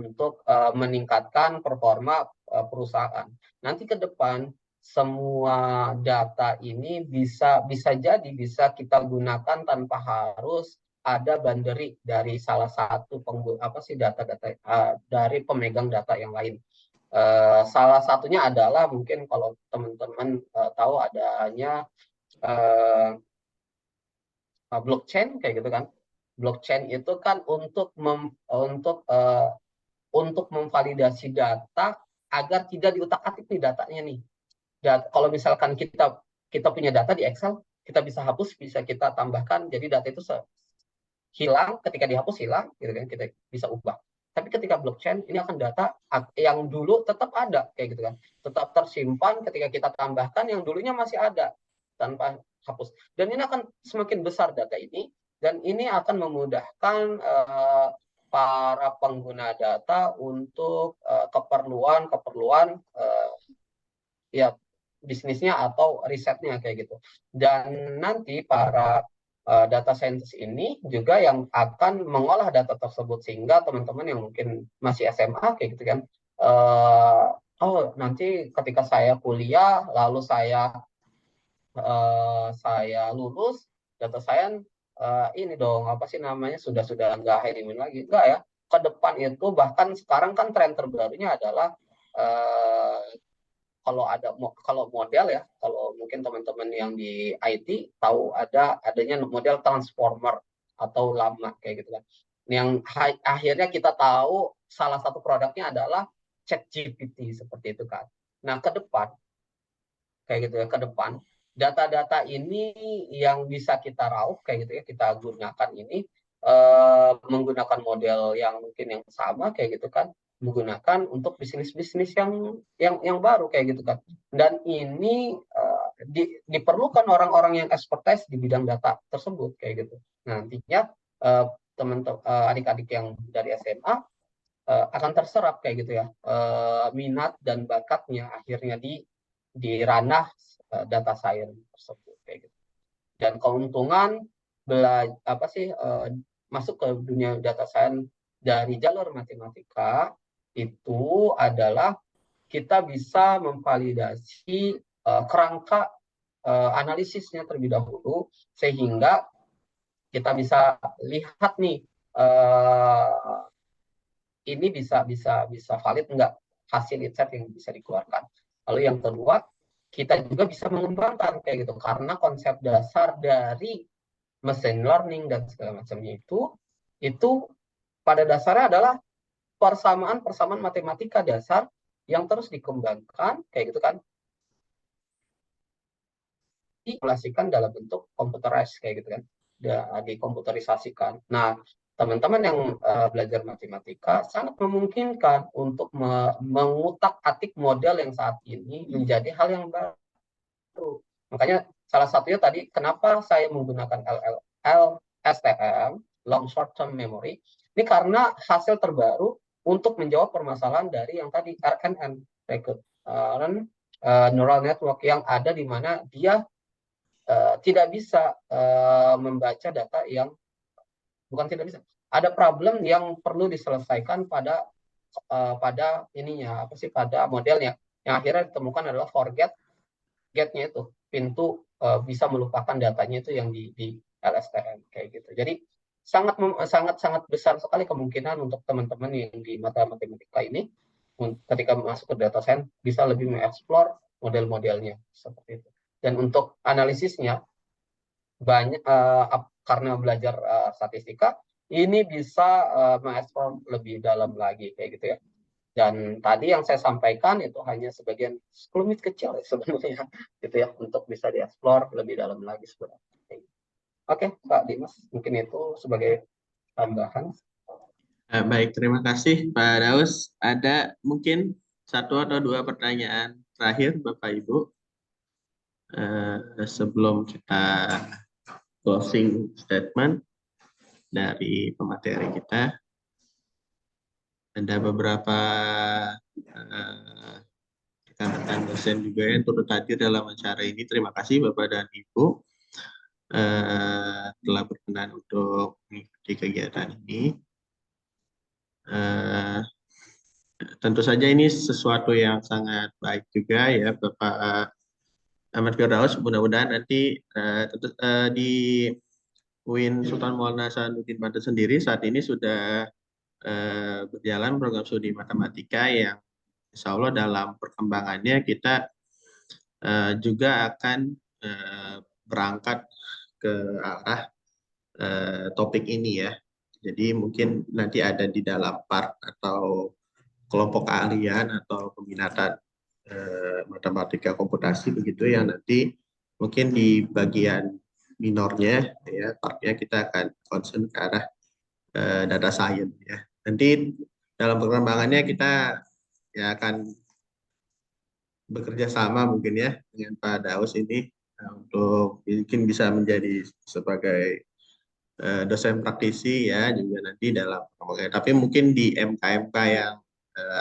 untuk meningkatkan performa perusahaan. Nanti ke depan semua data ini bisa jadi bisa kita gunakan tanpa harus ada boundary dari salah satu data-data dari pemegang data yang lain. Salah satunya adalah mungkin kalau teman-teman tahu adanya blockchain kayak gitu kan. blockchain itu kan untuk memvalidasi data agar tidak diutak-atik nih datanya nih. Kalau misalkan kita punya data di Excel, kita bisa hapus, bisa kita tambahkan, jadi data itu hilang, ketika dihapus hilang, gitu kan, kita bisa ubah. Tapi ketika blockchain, ini akan data yang dulu tetap ada, kayak gitu kan, tetap tersimpan. Ketika kita tambahkan, yang dulunya masih ada tanpa hapus. Dan ini akan semakin besar data ini, dan ini akan memudahkan para pengguna data untuk keperluan ya bisnisnya atau risetnya kayak gitu. Dan nanti para data scientist ini juga yang akan mengolah data tersebut, sehingga teman-teman yang mungkin masih SMA kayak gitu kan, oh nanti ketika saya kuliah lalu saya lulus data science, ini dong apa sih namanya, sudah nggak hiring lagi, enggak ya. Ke depan itu bahkan sekarang kan tren terbarunya adalah kalau model ya, kalau mungkin teman-teman yang di IT tahu adanya model transformer atau lama kayak gitu kan. Yang akhirnya kita tahu salah satu produknya adalah ChatGPT seperti itu kan. Nah, ke depan kayak gitu ya, ke depan data-data ini yang bisa kita raup kayak gitu ya, kita gunakan ini menggunakan model yang mungkin yang sama kayak gitu kan, menggunakan untuk bisnis-bisnis yang baru kayak gitu kan. Dan ini diperlukan orang-orang yang expertise di bidang data tersebut kayak gitu. Nantinya teman-teman adik-adik yang dari SMA akan terserap kayak gitu ya, minat dan bakatnya akhirnya di ranah data science tersebut kayak gitu. Dan keuntungan masuk ke dunia data science dari jalur matematika itu adalah kita bisa memvalidasi kerangka analisisnya terlebih dahulu, sehingga kita bisa lihat nih ini bisa valid nggak hasil riset yang bisa dikeluarkan. Lalu yang kedua, kita juga bisa mengembangkan kayak gitu, karena konsep dasar dari machine learning dan segala macamnya itu pada dasarnya adalah persamaan matematika dasar yang terus dikembangkan kayak gitu kan, disimulasikan dalam bentuk computerized kayak gitu kan, dikomputerisasikan. Nah, teman-teman yang belajar matematika sangat memungkinkan untuk mengutak-atik model yang saat ini menjadi hal yang baru. Makanya salah satunya tadi kenapa saya menggunakan LSTM, long short term memory, ini karena hasil terbaru untuk menjawab permasalahan dari yang tadi RNN, neural network, yang ada di mana dia tidak bisa membaca data yang bukan tidak bisa, ada problem yang perlu diselesaikan pada ininya pada modelnya, yang akhirnya ditemukan adalah forget get-nya itu, pintu bisa melupakan datanya itu yang di LSTM kayak gitu. Jadi sangat besar sekali kemungkinan untuk teman-teman yang di mata matematika ini ketika masuk ke data science bisa lebih mengeksplor model-modelnya seperti itu. Dan untuk analisisnya banyak karena belajar statistika ini bisa mengeksplor lebih dalam lagi kayak gitu ya. Dan tadi yang saya sampaikan itu hanya sebagian sekelumit kecil sebenarnya gitu ya, untuk bisa dieksplor lebih dalam lagi sebenarnya. Oke, Pak Dimas, mungkin itu sebagai tambahan. Baik, terima kasih Pak Daus. Ada mungkin 1 atau 2 pertanyaan terakhir Bapak Ibu sebelum kita closing statement dari pemateri kita. Ada beberapa rekan-rekan dosen juga yang turut hadir dalam acara ini. Terima kasih Bapak dan Ibu telah berkenan untuk mengikuti kegiatan ini. Tentu saja ini sesuatu yang sangat baik juga ya Bapak Ahmad Firdaus. Mudah-mudahan nanti di UIN Sultan Maulana Hasanuddin Banten sendiri saat ini sudah berjalan program studi matematika yang insya Allah dalam perkembangannya kita juga akan berangkat ke arah topik ini ya. Jadi mungkin nanti ada di dalam part atau kelompok keahlian atau peminatan matematika komputasi begitu yang nanti mungkin di bagian minornya ya partnya kita akan concern ke arah data science ya. Nanti dalam perkembangannya kita ya akan bekerja sama mungkin ya dengan Pak Daus ini untuk mungkin bisa menjadi sebagai dosen praktisi ya juga nanti dalam perkembangan. Tapi mungkin di MK-MK yang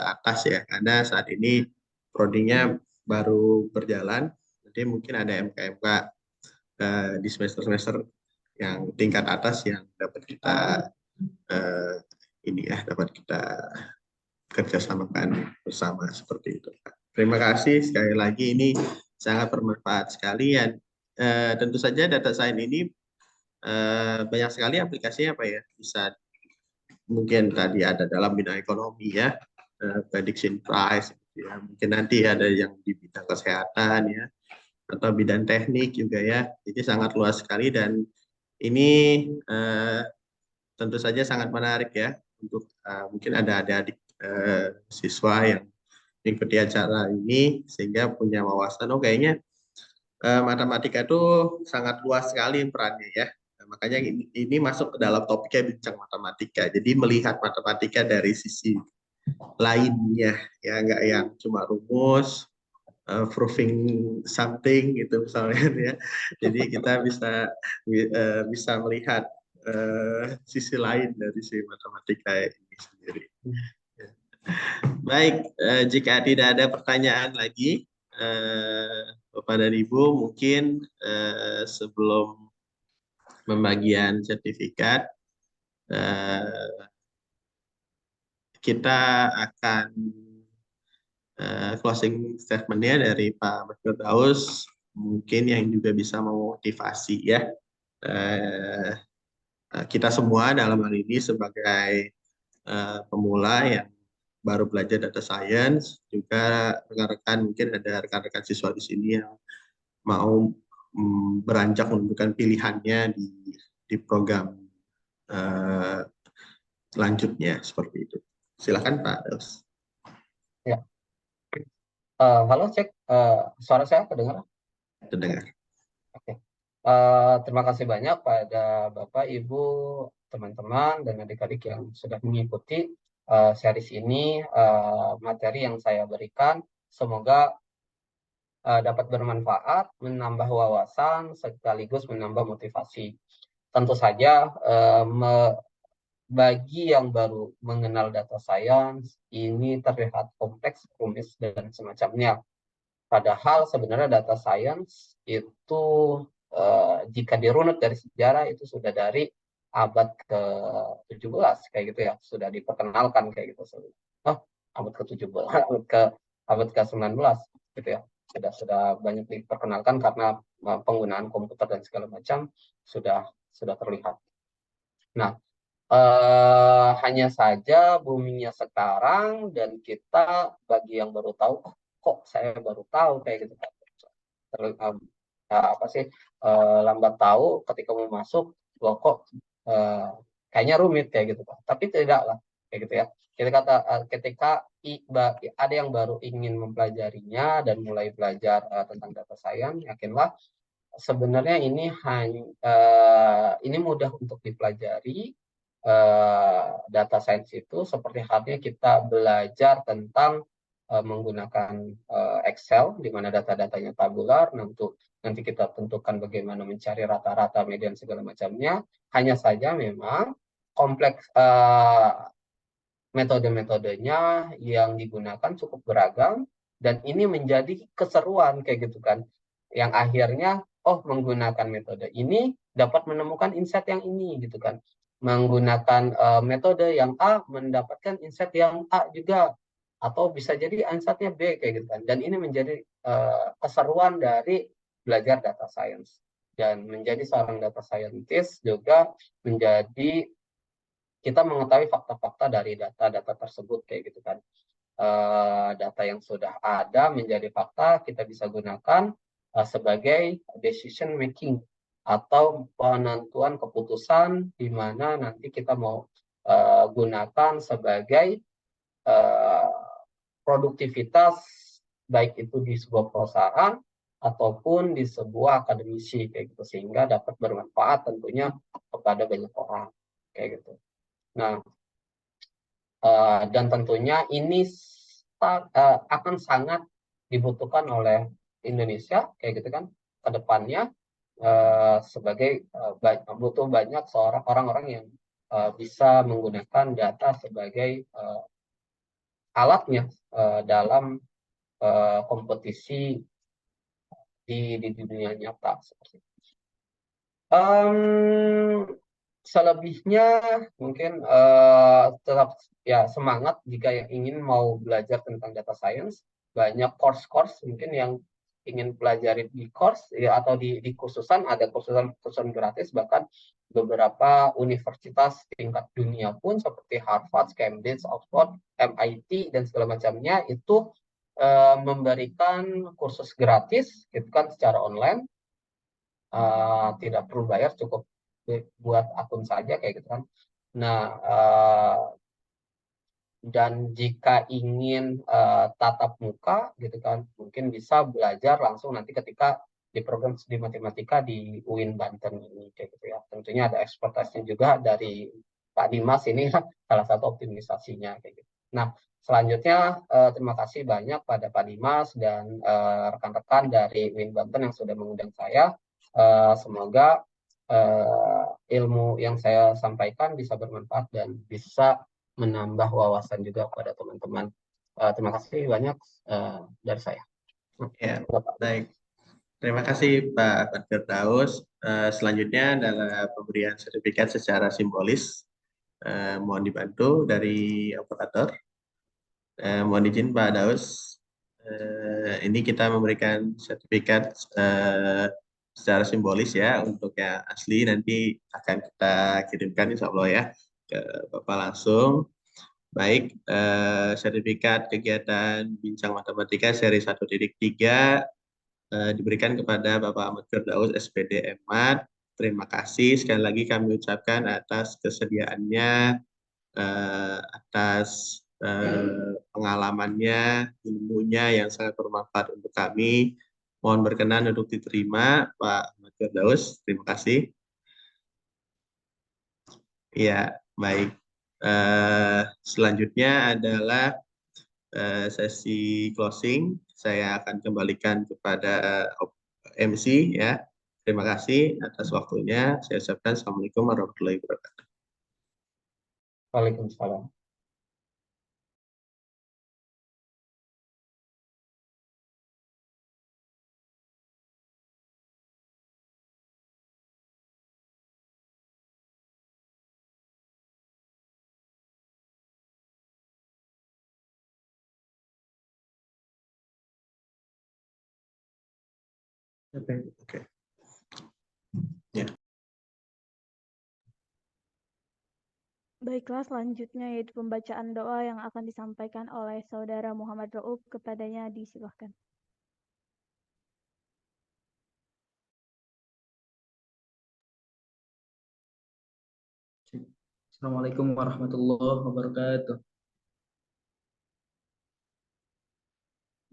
atas ya, karena saat ini prodinya baru berjalan, nanti mungkin ada MK-MK di semester-semester yang tingkat atas yang dapat kita ini ya dapat kita kerjasamakan bersama seperti itu. Terima kasih sekali lagi, ini sangat bermanfaat sekali dan tentu saja data science ini banyak sekali aplikasinya Pak ya, bisa mungkin tadi ada dalam bidang ekonomi ya, prediction price ya, mungkin nanti ada yang di bidang kesehatan ya, atau bidang teknik juga ya, jadi sangat luas sekali dan ini tentu saja sangat menarik ya untuk mungkin ada adik-adik siswa yang mengikuti acara ini sehingga punya wawasan oh kayaknya matematika itu sangat luas sekali perannya ya. Nah, makanya ini masuk ke dalam topiknya bincang matematika. Jadi melihat matematika dari sisi lainnya ya, nggak yang cuma rumus, proving something gitu misalnya ya. Jadi kita bisa melihat sisi lain dari si matematika ini sendiri. Baik, jika tidak ada pertanyaan lagi, Bapak dan Ibu, mungkin sebelum pembagian sertifikat, kita akan closing statement-nya dari Pak Mas Firdaus, mungkin yang juga bisa memotivasi ya kita semua dalam hal ini sebagai pemula yang baru belajar data science, juga rekan-rekan mungkin ada rekan-rekan siswa di sini yang mau beranjak menentukan pilihannya di program selanjutnya seperti itu. Silakan Pak Daus. Ya. Halo, cek suara saya kedengaran? Terdengar. Oke. Terima kasih banyak pada Bapak, Ibu, teman-teman, dan adik-adik yang sudah mengikuti series ini. Materi yang saya berikan semoga dapat bermanfaat, menambah wawasan, sekaligus menambah motivasi. Tentu saja bagi yang baru mengenal data science, ini terlihat kompleks, rumit, dan semacamnya. Padahal sebenarnya data science itu jika dirunut dari sejarah itu sudah dari abad ke-17 kayak gitu ya, sudah diperkenalkan kayak gitu. Abad ke-17, abad ke-19 gitu ya. Sudah banyak diperkenalkan karena penggunaan komputer dan segala macam sudah terlihat. Nah, hanya saja boomingnya sekarang dan kita bagi yang baru tahu, kok saya baru tahu kayak gitu kan. Apa sih lambat tahu ketika mau masuk, loh kok kayaknya rumit kayak gitu kan. Tapi tidak lah kayak gitu ya. Ketika ada yang baru ingin mempelajarinya dan mulai belajar tentang data science, yakinlah sebenarnya ini mudah untuk dipelajari. Data science itu seperti halnya kita belajar tentang menggunakan Excel, di mana data-datanya tabular. Nanti kita tentukan bagaimana mencari rata-rata, median, segala macamnya. Hanya saja memang kompleks metode-metodenya yang digunakan cukup beragam, dan ini menjadi keseruan kayak gitu kan, yang akhirnya menggunakan metode ini dapat menemukan insight yang ini gitu kan, menggunakan metode yang A mendapatkan insight yang A juga, atau bisa jadi insight-nya B kayak gitu kan. Dan ini menjadi keseruan dari belajar data science, dan menjadi seorang data scientist juga menjadi kita mengetahui fakta-fakta dari data-data tersebut kayak gitu kan. Data yang sudah ada menjadi fakta, kita bisa gunakan sebagai decision making atau penentuan keputusan di mana nanti kita mau gunakan sebagai produktivitas, baik itu di sebuah perusahaan ataupun di sebuah akademisi kayak gitu, sehingga dapat bermanfaat tentunya kepada banyak orang kayak gitu. Nah, dan tentunya ini akan sangat dibutuhkan oleh Indonesia kayak gitu kan ke depannya, sebagai butuh banyak orang-orang yang bisa menggunakan data sebagai alatnya dalam kompetisi di dunia nyata seperti itu. Selebihnya mungkin tetap ya semangat jika yang ingin mau belajar tentang data science. Banyak course-course mungkin yang ingin pelajari di course ya, atau di kursusan, ada kursusan gratis, bahkan beberapa universitas tingkat dunia pun seperti Harvard, Cambridge, Oxford, MIT dan segala macamnya itu memberikan kursus gratis gitu kan secara online, tidak perlu bayar, cukup buat akun saja kayak gitu kan. Nah, dan jika ingin tatap muka gitu kan, mungkin bisa belajar langsung nanti ketika di program studi matematika di UIN Banten ini kayak gitu ya. Tentunya ada ekspertisnya juga dari Pak Dimas ini salah satu optimisasinya kayak gitu. Nah, selanjutnya terima kasih banyak pada Pak Dimas dan rekan-rekan dari UIN Banten yang sudah mengundang saya. Semoga ilmu yang saya sampaikan bisa bermanfaat dan bisa menambah wawasan juga pada teman-teman. Terima kasih banyak dari saya. Ya, baik. Terima kasih Pak Firdaus. Selanjutnya adalah pemberian sertifikat secara simbolis. Mohon dibantu dari operator. Mohon izin Pak Daus. Ini kita memberikan sertifikat secara simbolis ya, untuk yang asli nanti akan kita kirimkan insya Allah ya ke Bapak langsung. Baik, sertifikat kegiatan Bincang Matematika seri 1.3 diberikan kepada Bapak Ahmad Firdaus, SPD MMAT. Terima kasih sekali lagi kami ucapkan atas kesediaannya, atas pengalamannya, ilmunya yang sangat bermanfaat untuk kami. Mohon berkenan untuk diterima Pak Ahmad Firdaus. Terima kasih. Ya, baik. Selanjutnya adalah sesi closing. Saya akan kembalikan kepada MC ya. Terima kasih atas waktunya. Saya ucapkan Assalamualaikum warahmatullahi wabarakatuh. Waalaikumsalam. Oke. Ya. Baiklah, selanjutnya yaitu pembacaan doa yang akan disampaikan oleh Saudara Muhammad Rauf. Kepadanya disilahkan. Assalamualaikum warahmatullahi wabarakatuh.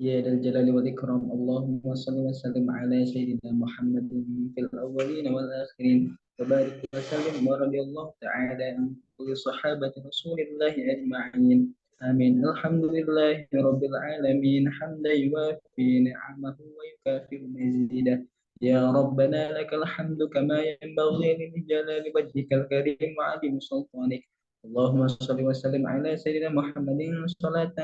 يا ذا الجلال والإكرام اللهم صل وسلم على سيدنا محمد في الأولين والآخرين وبارك وسلم ورضي الله تعالى عن كل صحابة رسول الله أجمعين آمين. الحمد لله رب العالمين حمدا يوافي نعمه ويكافئ مزيدا. يا ربنا لك الحمد كما ينبغي لجلال وجهك الكريم وعظيم سلطانك. اللهم صل وسلم على سيدنا محمد صلاة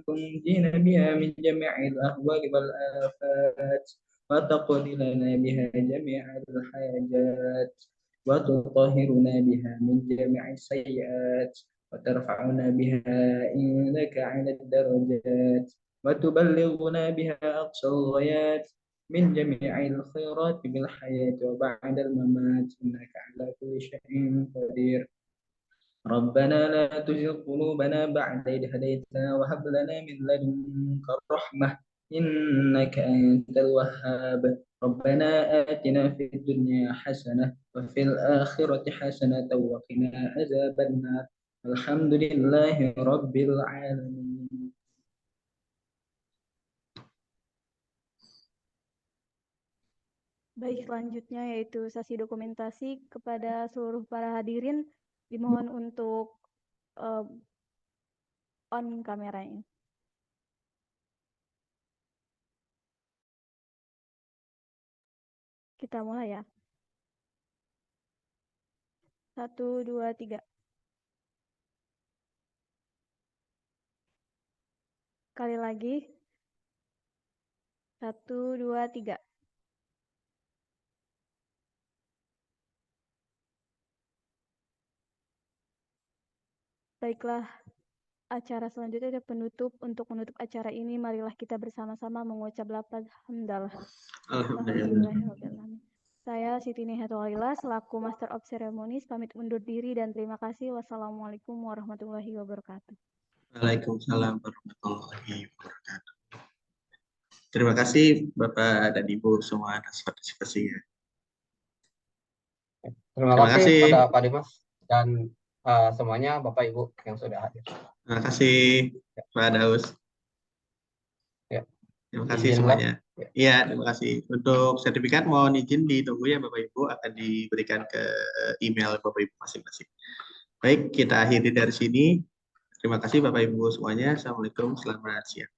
تنجينا بها من جميع الأهوال والآفات وتقضي لنا بها جميع الحاجات وتطهرنا بها من جميع السيئات وترفعنا بها إنك على الدرجات وتبلغنا بها أقصى الغايات من جميع الخيرات بالحياة وبعد الممات إنك على كل شيء قدير. ربنا لا تزغ قلوبنا بعد إذ هديتنا وهب لنا من لدنك الرحمة إنك أنت الوهاب. ربنا آتنا في الدنيا حسنة وفي الآخرة حسنة وقنا عذاب النار الحمد لله رب العالمين. Baik, selanjutnya yaitu sesi dokumentasi. Kepada seluruh para hadirin dimohon untuk on kameranya. Kita mulai ya. 1, 2, 3. Sekali lagi. 1, 2, 3. Baiklah, acara selanjutnya ada penutup. Untuk menutup acara ini, marilah kita bersama-sama mengucap lafaz hamdalah. Alhamdulillahirrahmanirrahim. Saya Siti Nihatulillah selaku Master of Ceremonies pamit undur diri dan terima kasih. Wassalamualaikum warahmatullahi wabarakatuh. Waalaikumsalam warahmatullahi wabarakatuh. Terima kasih Bapak dan Ibu semua atas partisipasinya. Terima Terima kasih kasih. pada Pak Dimas dan semuanya Bapak Ibu yang sudah hadir. Terima kasih Pak Daus. Ya. Terima kasih Izinlah. semuanya. Iya, terima kasih. Untuk sertifikat mohon izin ditunggu ya Bapak Ibu, akan diberikan ke email Bapak Ibu masing-masing. Baik, kita akhiri dari sini. Terima kasih Bapak Ibu semuanya. Assalamualaikum, selamat siang.